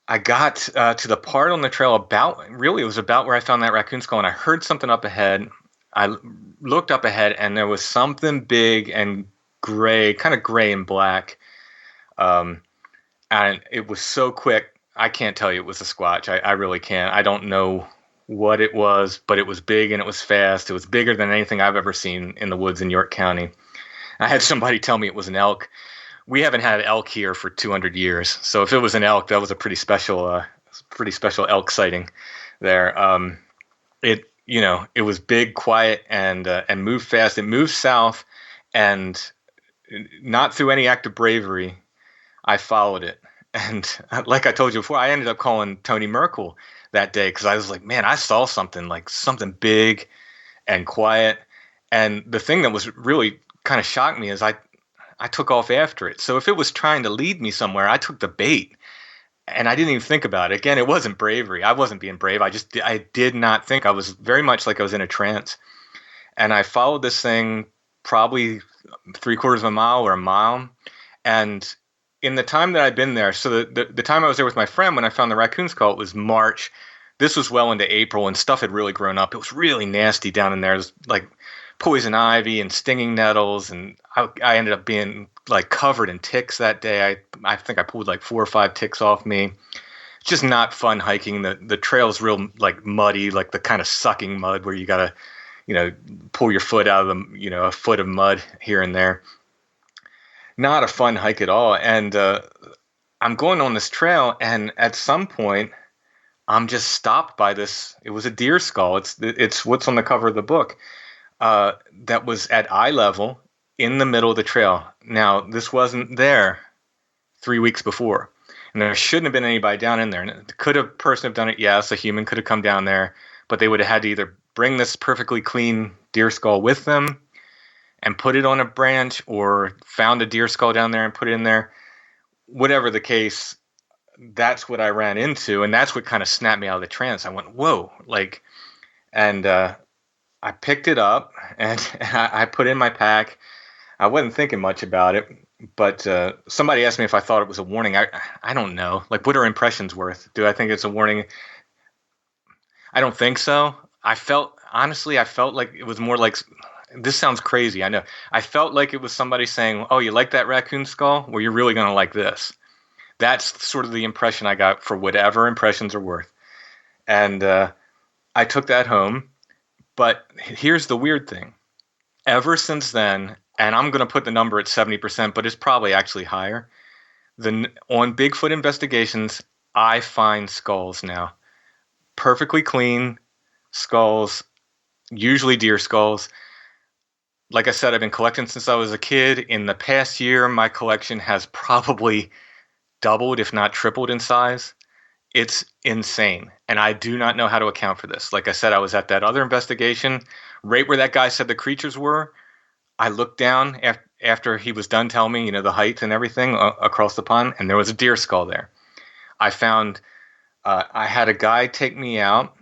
I got to the part on the trail it was about where I found that raccoon skull, and I heard something up ahead. I looked up ahead, and there was something big and gray, kind of gray and black, and it was so quick, I can't tell you it was a Squatch. I really can't. I don't know what it was, but it was big and it was fast. It was bigger than anything I've ever seen in the woods in York County. I had somebody tell me it was an elk. We haven't had elk here for 200 years. So if it was an elk, that was a pretty special elk sighting there. It was big, quiet, and moved fast. It moved south, and not through any act of bravery, I followed it. And like I told you before, I ended up calling Tony Merkel that day, because I was like, man, I saw something big and quiet. And the thing that was really kind of shocked me is I took off after it. So if it was trying to lead me somewhere, I took the bait, and I didn't even think about it. Again, it wasn't bravery. I wasn't being brave. I did not think. I was very much like I was in a trance. And I followed this thing probably 3/4 of a mile or a mile. And in the time that I'd been there, so the time I was there with my friend when I found the raccoon skull, it was March. This was well into April, and stuff had really grown up. It was really nasty down in there. It was like poison ivy and stinging nettles, and I ended up being like covered in ticks that day. I think I pulled like 4 or 5 ticks off me. It's just not fun hiking. The trail's real like muddy, like the kind of sucking mud where you gotta, pull your foot out of a foot of mud here and there. Not a fun hike at all. And I'm going on this trail, and at some point, I'm just stopped by this. It was a deer skull. It's what's on the cover of the book. That was at eye level in the middle of the trail. Now, this wasn't there 3 weeks before, and there shouldn't have been anybody down in there. And could a person have done it? Yes, a human could have come down there, but they would have had to either bring this perfectly clean deer skull with them and put it on a branch, or found a deer skull down there and put it in there. Whatever the case, that's what I ran into, and that's what kind of snapped me out of the trance. I went, whoa, and I picked it up, and I put it in my pack. I wasn't thinking much about it. But somebody asked me if I thought it was a warning. I don't know. Like, what are impressions worth? Do I think it's a warning? I don't think so. I felt like it was more like, this sounds crazy, I know. I felt like it was somebody saying, oh, you like that raccoon skull? Well, you're really going to like this. That's sort of the impression I got, for whatever impressions are worth. And I took that home. But here's the weird thing. Ever since then, and I'm going to put the number at 70%, but it's probably actually higher. On Bigfoot investigations, I find skulls now. Perfectly clean skulls, usually deer skulls. Like I said, I've been collecting since I was a kid. In the past year, my collection has probably doubled, if not tripled in size. It's insane. And I do not know how to account for this. Like I said, I was at that other investigation, right where that guy said the creatures were. I looked down after he was done telling me, the height and everything across the pond, and there was a deer skull there. I found, I had a guy take me out.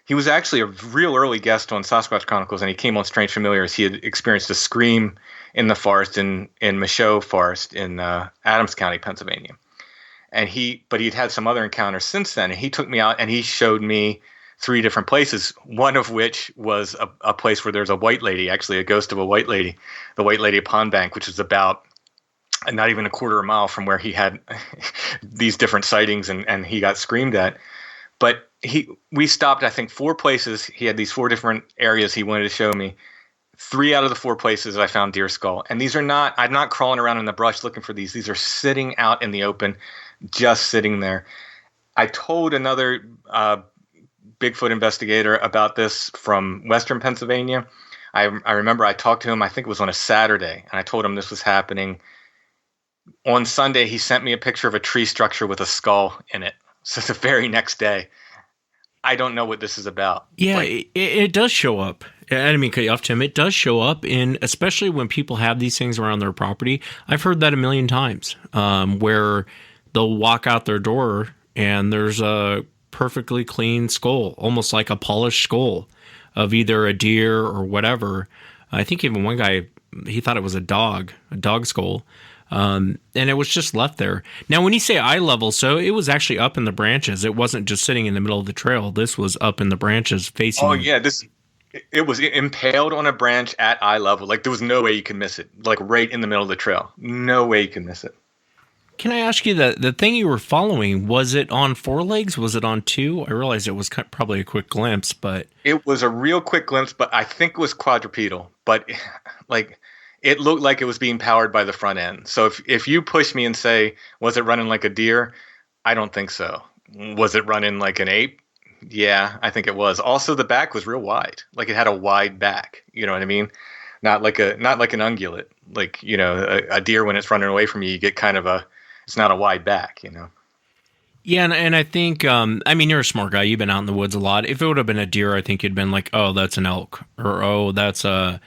He was actually a real early guest on Sasquatch Chronicles, and he came on Strange Familiars. He had experienced a scream in the forest in Michaud Forest in Adams County, Pennsylvania. But he'd had some other encounters since then, and he took me out and he showed me 3 different places, one of which was a place where there's a white lady, actually a ghost of a white lady, the White Lady Pond Bank, which is about not even a quarter of a mile from where he had these different sightings and he got screamed at. But we stopped, I think, 4 places. He had these 4 different areas he wanted to show me. 3 out of the 4 places I found deer skull. And these are not, I'm not crawling around in the brush looking for these. These are sitting out in the open, just sitting there. I told another Bigfoot investigator about this from Western Pennsylvania. I remember I talked to him, I think it was on a Saturday, and I told him this was happening. On Sunday, he sent me a picture of a tree structure with a skull in it. So the very next day, I don't know what this is about. Yeah, it does show up. I didn't mean to cut you off, Tim. It does show up, especially when people have these things around their property. I've heard that a million times, where they'll walk out their door and there's a perfectly clean skull, almost like a polished skull of either a deer or whatever. I think even one guy, he thought it was a dog skull. And it was just left there. Now, when you say eye level, so it was actually up in the branches. It wasn't just sitting in the middle of the trail. This was up in the branches facing. Oh, yeah. It was impaled on a branch at eye level. Like, there was no way you could miss it. Like, right in the middle of the trail. No way you can miss it. Can I ask you, the thing you were following, was it on 4 legs? Was it on 2? I realize it was probably a quick glimpse, but... It was a real quick glimpse, but I think it was quadrupedal. But, like... It looked like it was being powered by the front end. So if you push me and say, was it running like a deer? I don't think so. Was it running like an ape? Yeah, I think it was. Also, the back was real wide. Like, it had a wide back. You know what I mean? Not like an ungulate. Like, a deer, when it's running away from you get kind of it's not a wide back, Yeah, and I think, you're a smart guy. You've been out in the woods a lot. If it would have been a deer, I think you'd been like, oh, that's an elk. Or, oh, that's a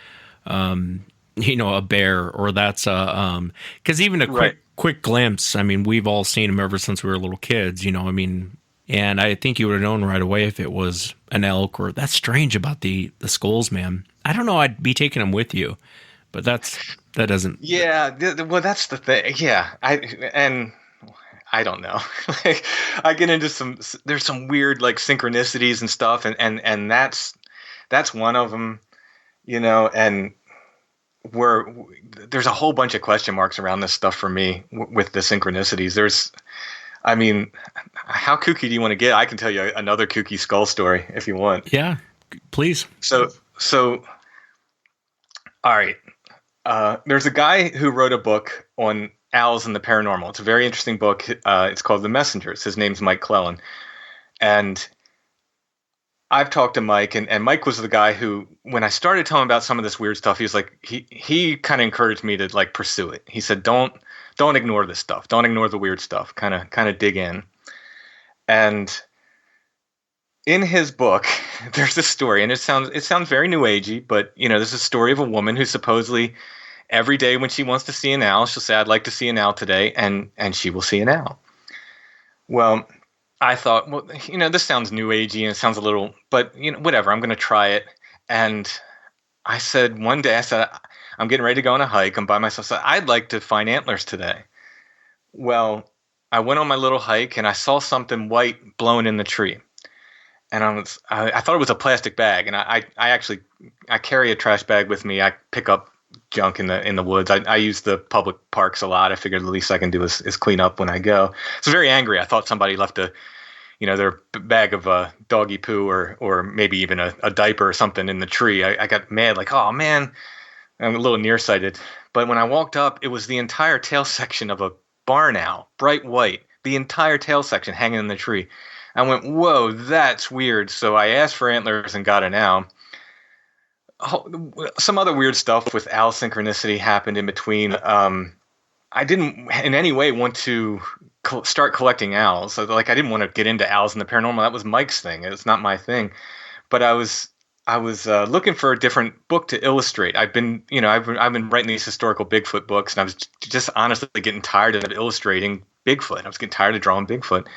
bear, or that's because even a quick glimpse, we've all seen them ever since we were little kids, and I think you would have known right away if it was an elk. Or that's strange about the skulls, man. I don't know, I'd be taking them with you, but that doesn't. Yeah, well, that's the thing. Yeah, I don't know. Like, I get into there's some weird like synchronicities and stuff, and that's one of them, and where there's a whole bunch of question marks around this stuff for me with the synchronicities. How kooky do you want to get? I can tell you another kooky skull story if you want. Yeah, please. So all right. There's a guy who wrote a book on owls and the paranormal. It's a very interesting book. It's called The Messengers. His name's Mike Clellan. And I've talked to Mike, and Mike was the guy who, when I started telling him about some of this weird stuff, he was like, he kind of encouraged me to like pursue it. He said, don't ignore this stuff. Don't ignore the weird stuff. Kind of dig in. And in his book, there's this story, and it sounds very new agey, but this is a story of a woman who supposedly every day when she wants to see an owl, she'll say, I'd like to see an owl today, and she will see an owl. Well, I thought, well, this sounds new agey and it sounds a little, but whatever, I'm going to try it. And I said, one day, I'm getting ready to go on a hike. I'm by myself. So I'd like to find antlers today. Well, I went on my little hike and I saw something white blowing in the tree. And I thought it was a plastic bag. And I actually carry a trash bag with me. I pick up junk in the woods. I use the public parks a lot. I figured the least I can do is clean up when I go. So very angry. I thought somebody left their bag of doggy poo or maybe even a diaper or something in the tree. I got mad, like, oh man, I'm a little nearsighted. But when I walked up, it was the entire tail section of a barn owl, bright white, the entire tail section hanging in the tree. I went, whoa, that's weird. So I asked for antlers and got an owl. Some other weird stuff with owl synchronicity happened in between. I didn't in any way want to start collecting owls. So, like, I didn't want to get into owls and the paranormal. That was Mike's thing. It's not my thing. But I was looking for a different book to illustrate. I've been writing these historical Bigfoot books, and I was just honestly getting tired of illustrating Bigfoot. I was getting tired of drawing Bigfoot.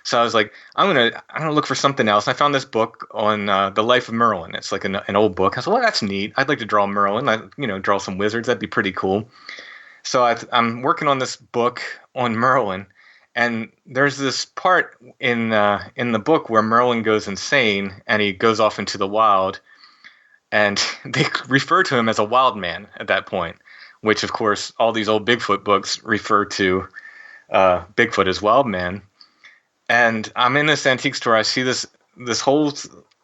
So I was like, I'm gonna look for something else. And I found this book on the life of Merlin. It's like an old book. I said, well, that's neat. I'd like to draw Merlin. Draw some wizards. That'd be pretty cool. So I'm working on this book on Merlin, and there's this part in the book where Merlin goes insane and he goes off into the wild, and they refer to him as a wild man at that point, which of course all these old Bigfoot books refer to Bigfoot as wild man. And I'm in this antique store. I see this whole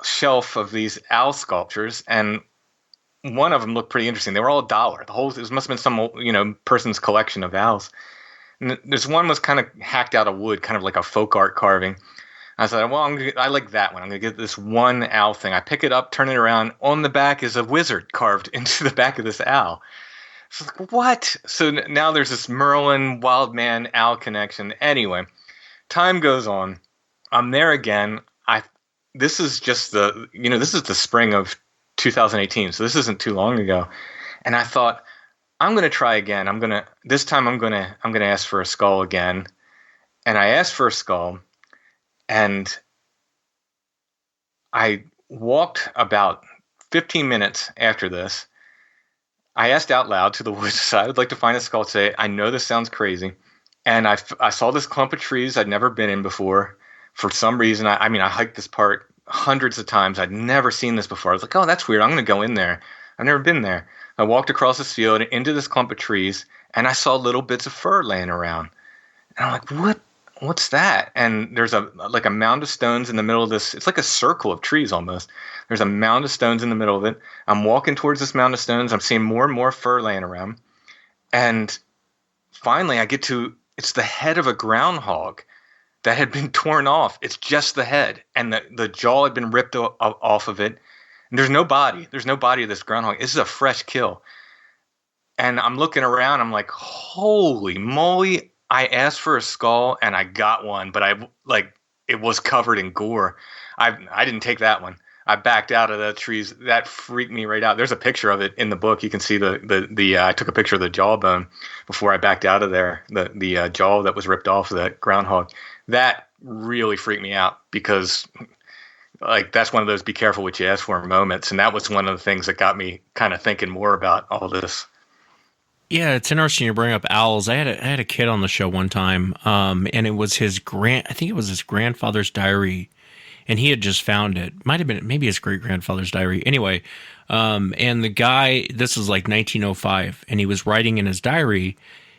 shelf of these owl sculptures, and one of them looked pretty interesting. They were all $1. It must have been some person's collection of owls. And this one was kind of hacked out of wood, kind of like a folk art carving. I said, well, I like that one. I'm going to get this one owl thing. I pick it up, turn it around. On the back is a wizard carved into the back of this owl. So like, what? So now there's this Merlin wild man owl connection. Anyway, time goes on. I'm there again. This is just this is the spring of 2018. So this isn't too long ago. And I thought, I'm going to try again. This time I'm going to ask for a skull again. And I asked for a skull, and I walked about 15 minutes after this. I asked out loud to the woods, I would like to find a skull today. I know this sounds crazy. And I saw this clump of trees I'd never been in before. For some reason, I hiked this part hundreds of times. I'd never seen this before. I was like, oh, that's weird. I'm going to go in there. I've never been there. I walked across this field into this clump of trees, and I saw little bits of fur laying around. And I'm like, what's that? And there's a mound of stones in the middle of this. It's like a circle of trees almost. There's a mound of stones in the middle of it. I'm walking towards this mound of stones. I'm seeing more and more fur laying around. And finally I get to, it's the head of a groundhog that had been torn off. It's just the head, and the jaw had been ripped off of it. And there's no body. There's no body of this groundhog. This is a fresh kill. And I'm looking around. I'm like, holy moly. I asked for a skull and I got one, but it was covered in gore. I didn't take that one. I backed out of the trees. That freaked me right out. There's a picture of it in the book. You can see I took a picture of the jawbone before I backed out of there. The jaw that was ripped off of that groundhog. That really freaked me out because that's one of those be careful what you ask for moments. And that was one of the things that got me kind of thinking more about all this. Yeah, it's interesting you bring up owls. I had a kid on the show one time, and it was I think it was his grandfather's diary, and he had just found it. Might have been maybe his great grandfather's diary. Anyway, and the guy, this is like 1905, and he was writing in his diary,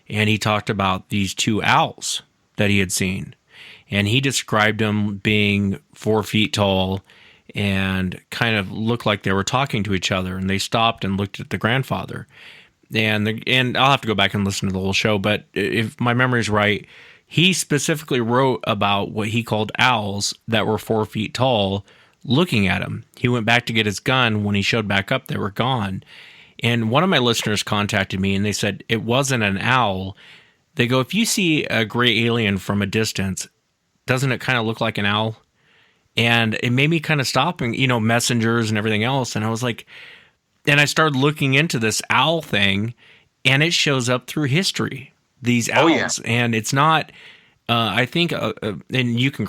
and he talked about these two owls that he had seen, and he described them being 4 feet tall and kind of looked like they were talking to each other, and they stopped and looked at the grandfather. And I'll have to go back and listen to the whole show, but if my memory is right, he specifically wrote about what he called owls that were 4 feet tall looking at him. He went back to get his gun. When he showed back up, they were gone. And one of my listeners contacted me, and they said it wasn't an owl. They go, if you see a gray alien from a distance, doesn't it kind of look like an owl? And it made me kind of stop, and messengers and everything else. And I was like, and I started looking into this owl thing, and it shows up through history, these owls. Oh, yeah. And it's not, I think, and you can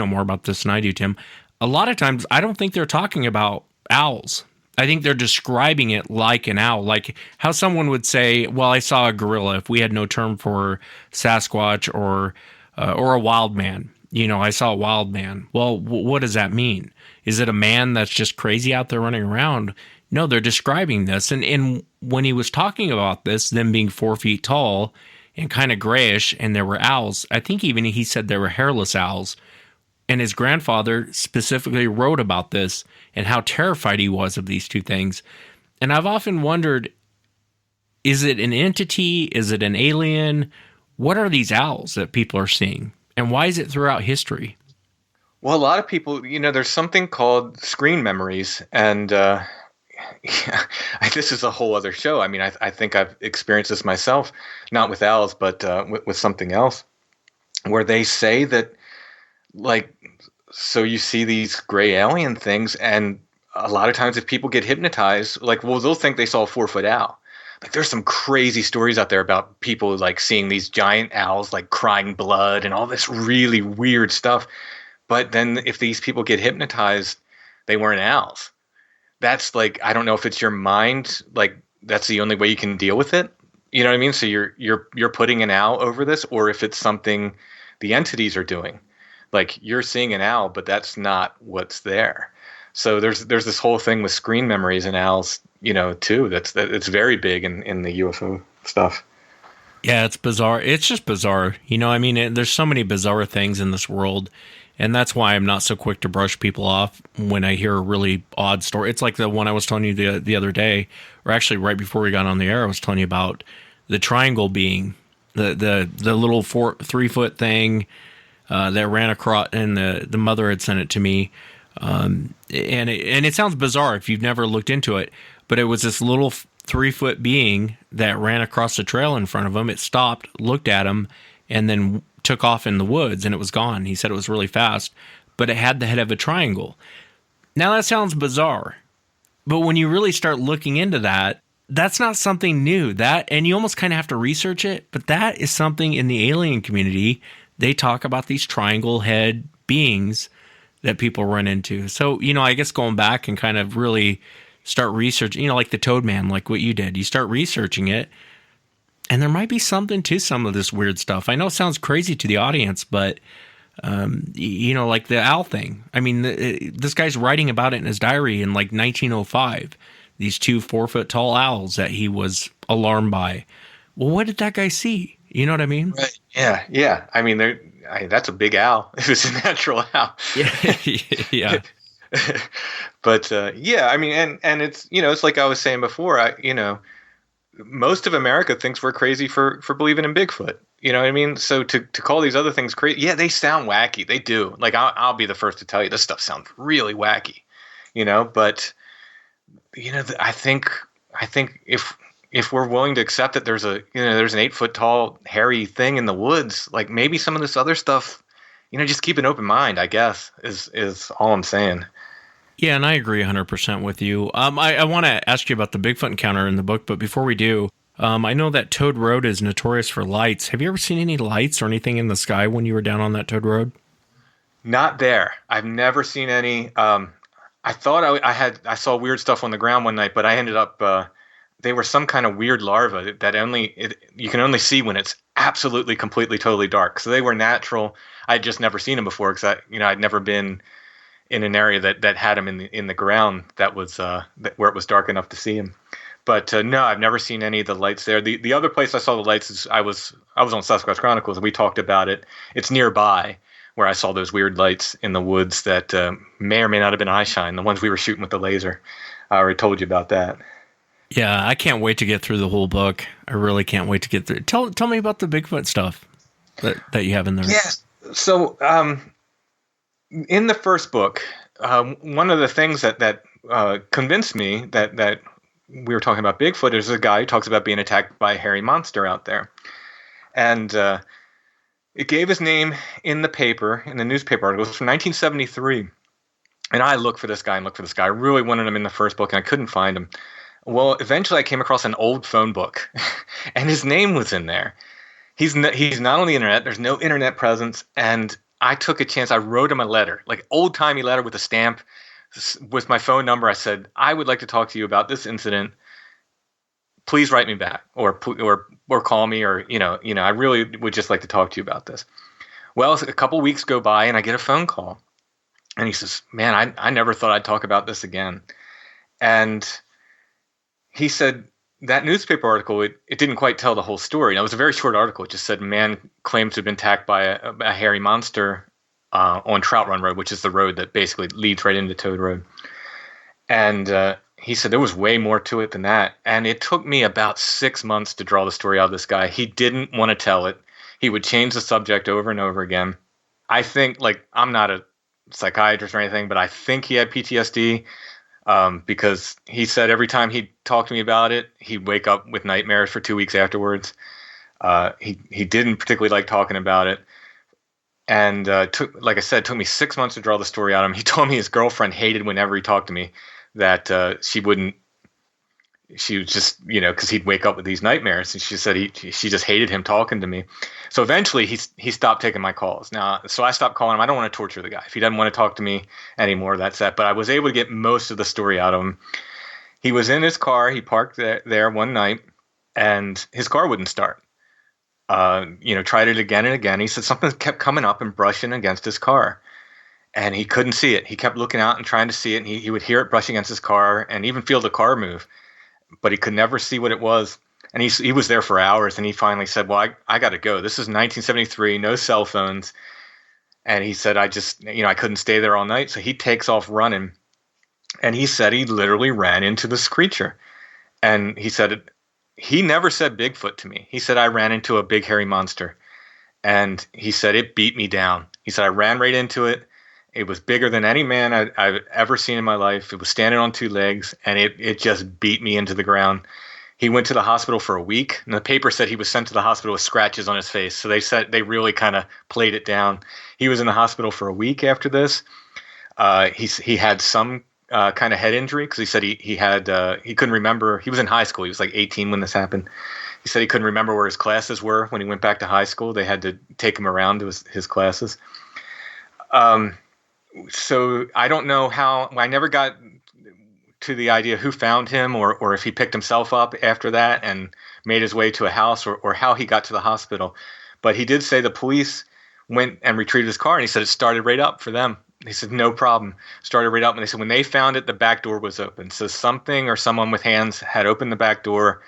more about this than I do, Tim. A lot of times, I don't think they're talking about owls. I think they're describing it like an owl, like how someone would say, well, I saw a gorilla, if we had no term for Sasquatch or a wild man. I saw a wild man. Well, what does that mean? Is it a man that's just crazy out there running around? No, they're describing this. And when he was talking about this, them being 4 feet tall and kind of grayish, and there were owls, I think even he said there were hairless owls. And his grandfather specifically wrote about this and how terrified he was of these two things. And I've often wondered, is it an entity? Is it an alien? What are these owls that people are seeing? And why is it throughout history? Well, a lot of people, there's something called screen memories. And this is a whole other show. I mean, I think I've experienced this myself, not with owls, but with something else, where they say that, like, so you see these gray alien things, and a lot of times if people get hypnotized, like, well, they'll think they saw a 4-foot owl. Like, there's some crazy stories out there about people like seeing these giant owls, like crying blood and all this really weird stuff. But then if these people get hypnotized, they weren't owls. That's like, I don't know if it's your mind, like that's the only way you can deal with it. You know what I mean? So you're putting an owl over this, or if it's something the entities are doing. Like, you're seeing an owl, but that's not what's there. So there's this whole thing with screen memories and owls, too. It's very big in the UFO stuff. Yeah, it's bizarre. It's just bizarre. There's so many bizarre things in this world. And that's why I'm not so quick to brush people off when I hear a really odd story. It's like the one I was telling you the other day, or actually right before we got on the air, I was telling you about the triangle being the little 3-foot thing that ran across, and the mother had sent it to me. And it sounds bizarre if you've never looked into it, but it was this little 3-foot being that ran across the trail in front of him. It stopped, looked at him, and then took off in the woods, and it was gone. He said it was really fast, but it had the head of a triangle. Now that sounds bizarre, but when you really start looking into that, that's not something new. And you almost kind of have to research it, but that is something in the alien community. They talk about these triangle head beings that people run into. So, I guess going back and kind of really start researching, like the Toad Man, like what you did, you start researching it, and there might be something to some of this weird stuff. I know it sounds crazy to the audience, but, like the owl thing. I mean, this guy's writing about it in his diary in like 1905, these 2 4-foot tall owls that he was alarmed by. Well, what did that guy see? You know what I mean? Right. Yeah. I mean, that's a big owl. If it's a natural owl. Yeah. But I mean, and it's it's like I was saying before. Most of America thinks we're crazy for believing in Bigfoot. You know what I mean? So to call these other things crazy, yeah, they sound wacky. They do. Like, I'll be the first to tell you, this stuff sounds really wacky. But I think if we're willing to accept that there's an 8-foot tall hairy thing in the woods, like maybe some of this other stuff, just keep an open mind, I guess, is all I'm saying. Yeah, and I agree 100% with you. I want to ask you about the Bigfoot encounter in the book, but before we do, I know that Toad Road is notorious for lights. Have you ever seen any lights or anything in the sky when you were down on that Toad Road? Not there. I've never seen any. I thought I saw weird stuff on the ground one night, but I ended up they were some kind of weird larva that you can only see when it's absolutely, completely, totally dark. So they were natural. I'd just never seen them before because I'd never been in an area that had them in the ground that was where it was dark enough to see them. But no, I've never seen any of the lights there. The other place I saw the lights is I was on Sasquatch Chronicles, and we talked about it. It's nearby where I saw those weird lights in the woods that may or may not have been eyeshine, the ones we were shooting with the laser. I already told you about that. Yeah, I can't wait to get through the whole book. I really can't wait to get through. Tell me about the Bigfoot stuff that you have in there. Yes. So in the first book, one of the things that convinced me that we were talking about Bigfoot is a guy who talks about being attacked by a hairy monster out there. And it gave his name in the paper, in the newspaper article. It was from 1973. And I looked for this guy. I really wanted him in the first book, and I couldn't find him. Well, eventually I came across an old phone book, and his name was in there. He's not on the internet. There's no internet presence. And I took a chance. I wrote him a letter, like old-timey letter with a stamp, with my phone number. I said, I would like to talk to you about this incident. Please write me back, or call me, or I really would just like to talk to you about this. Well, a couple weeks go by, and I get a phone call, and he says, "Man, I never thought I'd talk about this again." And he said that newspaper article, it didn't quite tell the whole story. Now, it was a very short article. It just said man claims to have been attacked by a hairy monster on Trout Run Road, which is the road that basically leads right into Toad Road. And he said there was way more to it than that. And it took me about 6 months to draw the story out of this guy. He didn't want to tell it. He would change the subject over and over again. I think, I'm not a psychiatrist or anything, but I think he had PTSD because he said every time he'd talk to me about it, he'd wake up with nightmares for 2 weeks afterwards. He didn't particularly like talking about it. And like I said, it took me 6 months to draw the story out of him. He told me his girlfriend hated whenever he talked to me, that she was just, because he'd wake up with these nightmares. And she said she just hated him talking to me. So eventually he stopped taking my calls. Now, so I stopped calling him. I don't want to torture the guy. If he doesn't want to talk to me anymore, that's that. But I was able to get most of the story out of him. He was in his car. He parked there one night, and his car wouldn't start. Tried it again and again. He said something kept coming up and brushing against his car, and he couldn't see it. He kept looking out and trying to see it, and he would hear it brushing against his car and even feel the car move, but he could never see what it was. And he was there for hours, and he finally said, well, I got to go. This is 1973, no cell phones. And he said, I just, I couldn't stay there all night. So he takes off running, and he said he literally ran into this creature. And he said, he never said Bigfoot to me. He said, I ran into a big hairy monster. And he said, it beat me down. He said, I ran right into it. It was bigger than any man I've ever seen in my life. It was standing on two legs, and it just beat me into the ground. He went to the hospital for a week, and the paper said he was sent to the hospital with scratches on his face. So they said they really kind of played it down. He was in the hospital for a week after this. He had some kind of head injury, because he said he couldn't remember. He was in high school. He was like 18 when this happened. He said he couldn't remember where his classes were when he went back to high school. They had to take him around to his classes. So I don't know how. I never got to the idea who found him, or if he picked himself up after that and made his way to a house, or how he got to the hospital. But he did say the police went and retrieved his car, and he said it started right up for them. He said, no problem. Started right up. And they said when they found it, the back door was open. So something or someone with hands had opened the back door.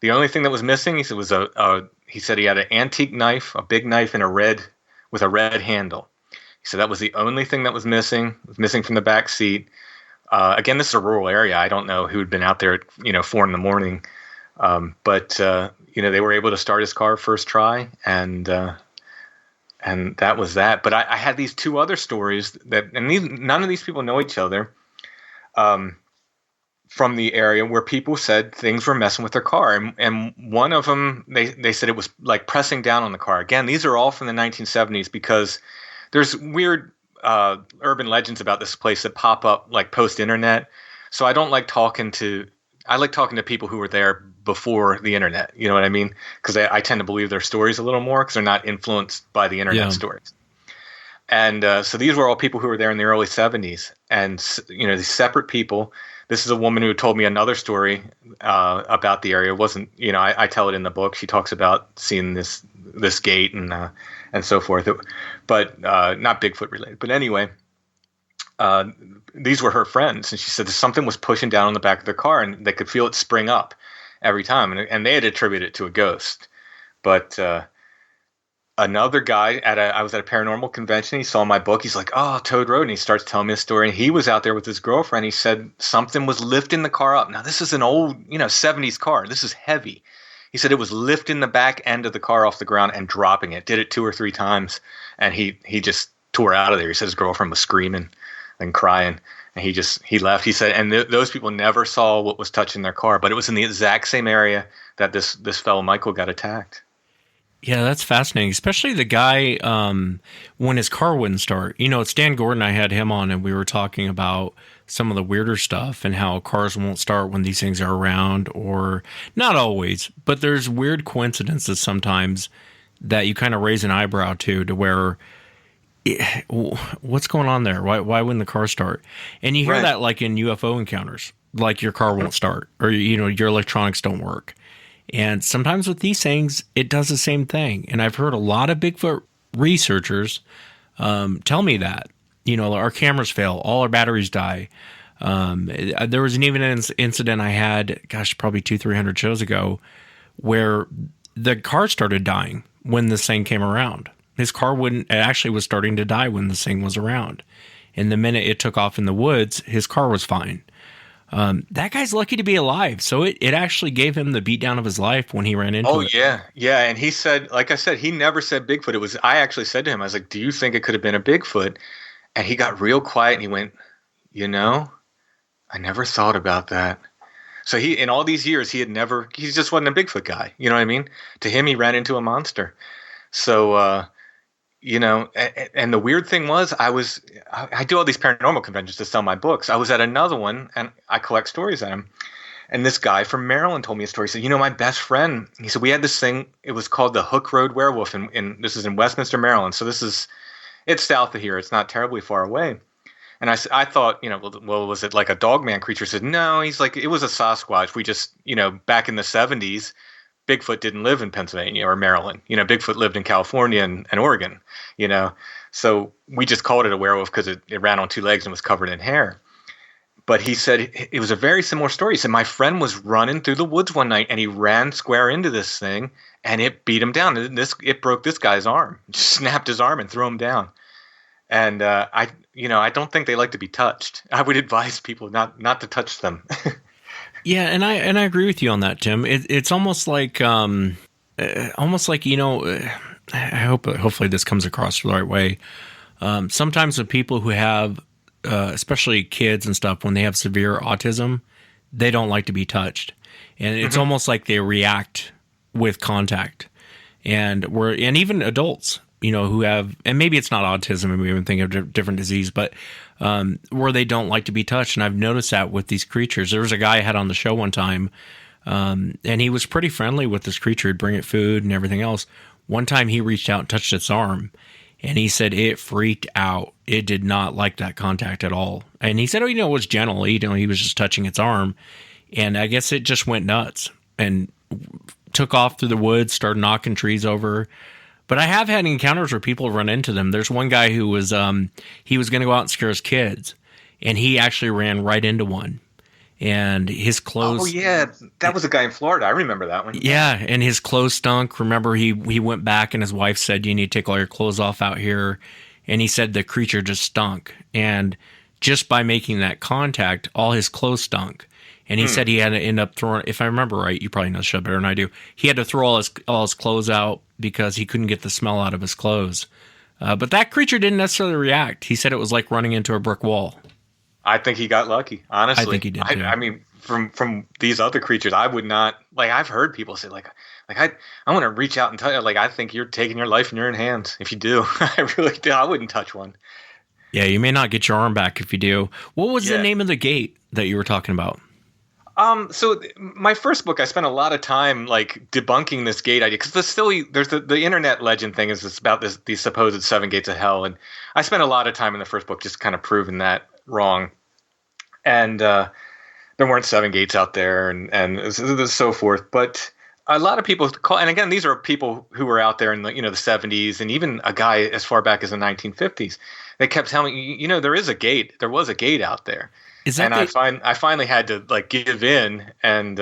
The only thing that was missing, he said, was he said he had an antique knife, a big knife with a red handle. He said that was the only thing that was missing. It was missing from the back seat. Again, this is a rural area. I don't know who had been out there at 4 a.m. But they were able to start his car first try, and that was that. But I had these two other stories none of these people know each other, from the area where people said things were messing with their car. And one of them, they said it was like pressing down on the car. Again, these are all from the 1970s, because there's weird urban legends about this place that pop up like post-internet. So I like talking to people who were there before the internet. You know what I mean? Because I tend to believe their stories a little more, because they're not influenced by the internet stories. And so these were all people who were there in the early 70s. And, these separate people. This is a woman who told me another story about the area. It wasn't, I tell it in the book. She talks about seeing this gate and so forth, but not Bigfoot related. But anyway, these were her friends, and she said something was pushing down on the back of their car, and they could feel it spring up every time, and they had attributed it to a ghost. But another guy I was at a paranormal convention. He saw my book. He's like, "Oh, Toad Road," and he starts telling me a story. And he was out there with his girlfriend. He said something was lifting the car up. Now this is an old, 70s car. This is heavy. He said it was lifting the back end of the car off the ground and dropping it. Did it 2 or 3 times, and he just tore out of there. He said his girlfriend was screaming and crying, and he left. He said, and those people never saw what was touching their car, but it was in the exact same area that this fellow Michael got attacked. Yeah, that's fascinating, especially the guy when his car wouldn't start. It's Dan Gordon. I had him on, and we were talking about some of the weirder stuff and how cars won't start when these things are around, or not always, but there's weird coincidences sometimes that you kind of raise an eyebrow to where what's going on there? Why wouldn't the car start? And you hear that like in UFO encounters, like your car won't start, or your electronics don't work. And sometimes with these things, it does the same thing. And I've heard a lot of Bigfoot researchers tell me that our cameras fail, all our batteries die. There was even an incident I had, probably 200-300 shows ago, where the car started dying when this thing came around. His car it actually was starting to die when this thing was around. And the minute it took off in the woods, his car was fine. That guy's lucky to be alive. So it actually gave him the beatdown of his life when he ran into it. Oh, yeah. Yeah. And he said, like I said, he never said Bigfoot. I actually said to him, I was like, do you think it could have been a Bigfoot? And he got real quiet and he went, I never thought about that. So in all these years, he just wasn't a Bigfoot guy. You know what I mean? To him, he ran into a monster. So, and the weird thing was I do all these paranormal conventions to sell my books. I was at another one and I collect stories at them. And this guy from Maryland told me a story. He said, my best friend, he said, we had this thing. It was called the Hook Road Werewolf. And this is in Westminster, Maryland. So it's south of here. It's not terribly far away. And I thought, well, was it like a dogman creature? He said, no, he's like, it was a Sasquatch. We just, back in the 70s, Bigfoot didn't live in Pennsylvania or Maryland. Bigfoot lived in California and Oregon, So we just called it a werewolf because it ran on two legs and was covered in hair. But he said it was a very similar story. He said, my friend was running through the woods one night and he ran square into this thing and it beat him down. It broke this guy's arm, just snapped his arm and threw him down. And I don't think they like to be touched. I would advise people not to touch them. Yeah, and I agree with you on that, Tim. It's almost like I hope hopefully this comes across the right way. Sometimes the people who have, especially kids and stuff, when they have severe autism, they don't like to be touched, and it's almost like they react with contact. And even adults, who have, and maybe it's not autism, and we even think of a different disease, but where they don't like to be touched. And I've noticed that with these creatures. There was a guy I had on the show one time, and he was pretty friendly with this creature. He'd bring it food and everything else. One time he reached out and touched its arm, and he said it freaked out. It did not like that contact at all. And he said, it was gentle. He was just touching its arm. And I guess it just went nuts and took off through the woods, started knocking trees over. But I have had encounters where people run into them. There's one guy who was he was going to go out and scare his kids, and he actually ran right into one. And his clothes. Oh yeah, that was a guy in Florida. I remember that one. Yeah, and his clothes stunk. Remember, he went back, and his wife said, "You need to take all your clothes off out here." And he said the creature just stunk, and just by making that contact, all his clothes stunk. And he said he had to end up throwing, if I remember right, you probably know the show better than I do, he had to throw all his clothes out because he couldn't get the smell out of his clothes. But that creature didn't necessarily react. He said it was like running into a brick wall. I think he got lucky, honestly. I think he did too. I mean, from these other creatures, I would not, I've heard people say, I want to reach out and tell you, I think you're taking your life in your own hands if you do. I really do. I wouldn't touch one. Yeah, you may not get your arm back if you do. What was the name of the gate that you were talking about? So my first book, I spent a lot of time debunking this gate idea because there's the internet legend thing is about these supposed 7 gates of hell, and I spent a lot of time in the first book just kind of proving that wrong, and there weren't 7 gates out there, and so forth. But a lot of people call, and again, these are people who were out there in the the 70s, and even a guy as far back as the 1950s. They kept telling me, there is a gate. There was a gate out there. I finally had to give in and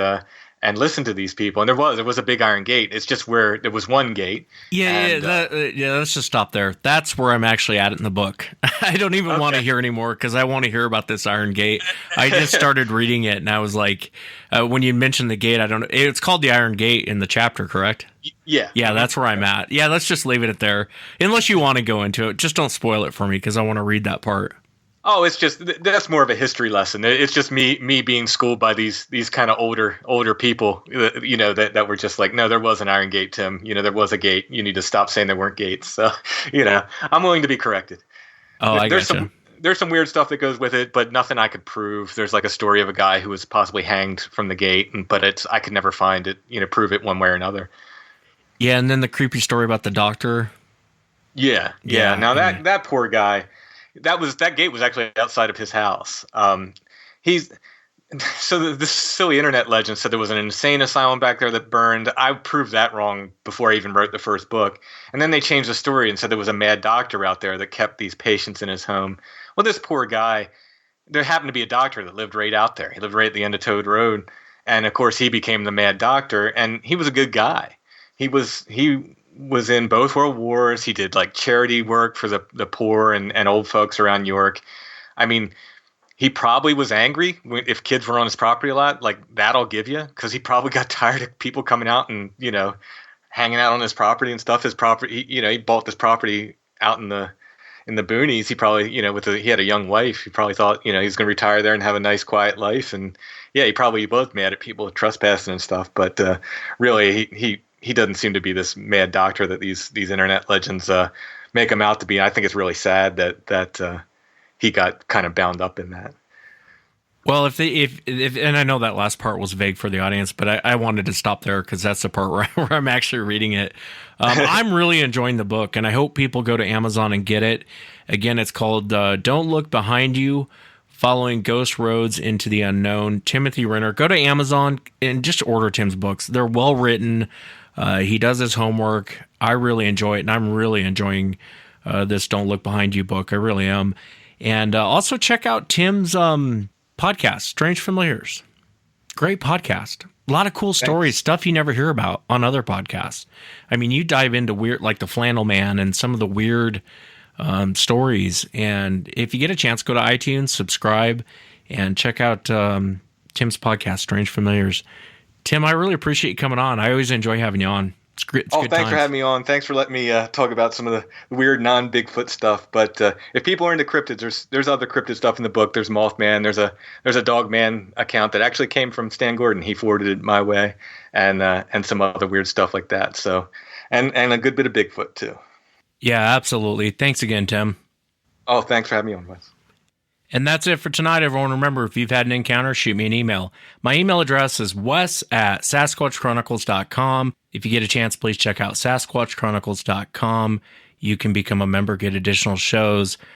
listen to these people, and there was a big iron gate. It's just where there was one gate. Let's just stop there. That's where I'm actually at in the book. I don't even want to hear anymore because I want to hear about this iron gate. I just started reading it, and I was like, when you mentioned the gate, I don't know. It's called the Iron Gate in the chapter, correct? Yeah. Yeah, that's where I'm at. Yeah, let's just leave it at there. Unless you want to go into it, just don't spoil it for me because I want to read that part. Oh, it's just that's more of a history lesson. It's just me being schooled by these kind of older people, that were just like, no, there was an iron gate, Tim. There was a gate. You need to stop saying there weren't gates. So, I'm willing to be corrected. Oh, I gotcha. There's some weird stuff that goes with it, but nothing I could prove. There's a story of a guy who was possibly hanged from the gate, but I could never find it, prove it one way or another. Yeah, and then the creepy story about the doctor. Yeah. Now that poor guy, that gate was actually outside of his house. This silly internet legend said there was an insane asylum back there that burned. I proved that wrong before I even wrote the first book. And then they changed the story and said there was a mad doctor out there that kept these patients in his home. Well, this poor guy, there happened to be a doctor that lived right out there. He lived right at the end of Toad Road. And of course he became the mad doctor, and he was a good guy. He was in both World Wars. He did like charity work for the poor and old folks around York. I mean, he probably was angry if kids were on his property a lot. Like, that I'll give you, because he probably got tired of people coming out and, hanging out on his property and stuff. His property, he bought this property out in the boonies. He probably, he had a young wife. He probably thought, he's going to retire there and have a nice, quiet life. And yeah, he probably was mad at people trespassing and stuff. But really, he doesn't seem to be this mad doctor that these internet legends make him out to be. And I think it's really sad that he got kind of bound up in that. Well, if and I know that last part was vague for the audience, but I wanted to stop there because that's the part where I'm actually reading it. I'm really enjoying the book, and I hope people go to Amazon and get it. Again, it's called Don't Look Behind You, Following Ghost Roads into the Unknown. Timothy Renner. Go to Amazon and just order Tim's books. They're well written. He does his homework. I really enjoy it, and I'm really enjoying this Don't Look Behind You book. I really am. And also check out Tim's podcast, Strange Familiars. Great podcast. A lot of cool stories, stuff you never hear about on other podcasts. I mean, you dive into weird, like the Flannel Man and some of the weird stories. And if you get a chance, go to iTunes, subscribe, and check out Tim's podcast, Strange Familiars. Tim, I really appreciate you coming on. I always enjoy having you on. It's great. It's thanks for having me on. Thanks for letting me talk about some of the weird non-Bigfoot stuff. But if people are into cryptids, there's other cryptid stuff in the book. There's Mothman. There's a Dogman account that actually came from Stan Gordon. He forwarded it my way, and some other weird stuff like that. So, and a good bit of Bigfoot too. Yeah, absolutely. Thanks again, Tim. Oh, thanks for having me on, Wes. And that's it for tonight, everyone. Remember, if you've had an encounter, shoot me an email. My email address is wes@sasquatchchronicles.com. If you get a chance, please check out sasquatchchronicles.com. You can become a member, get additional shows,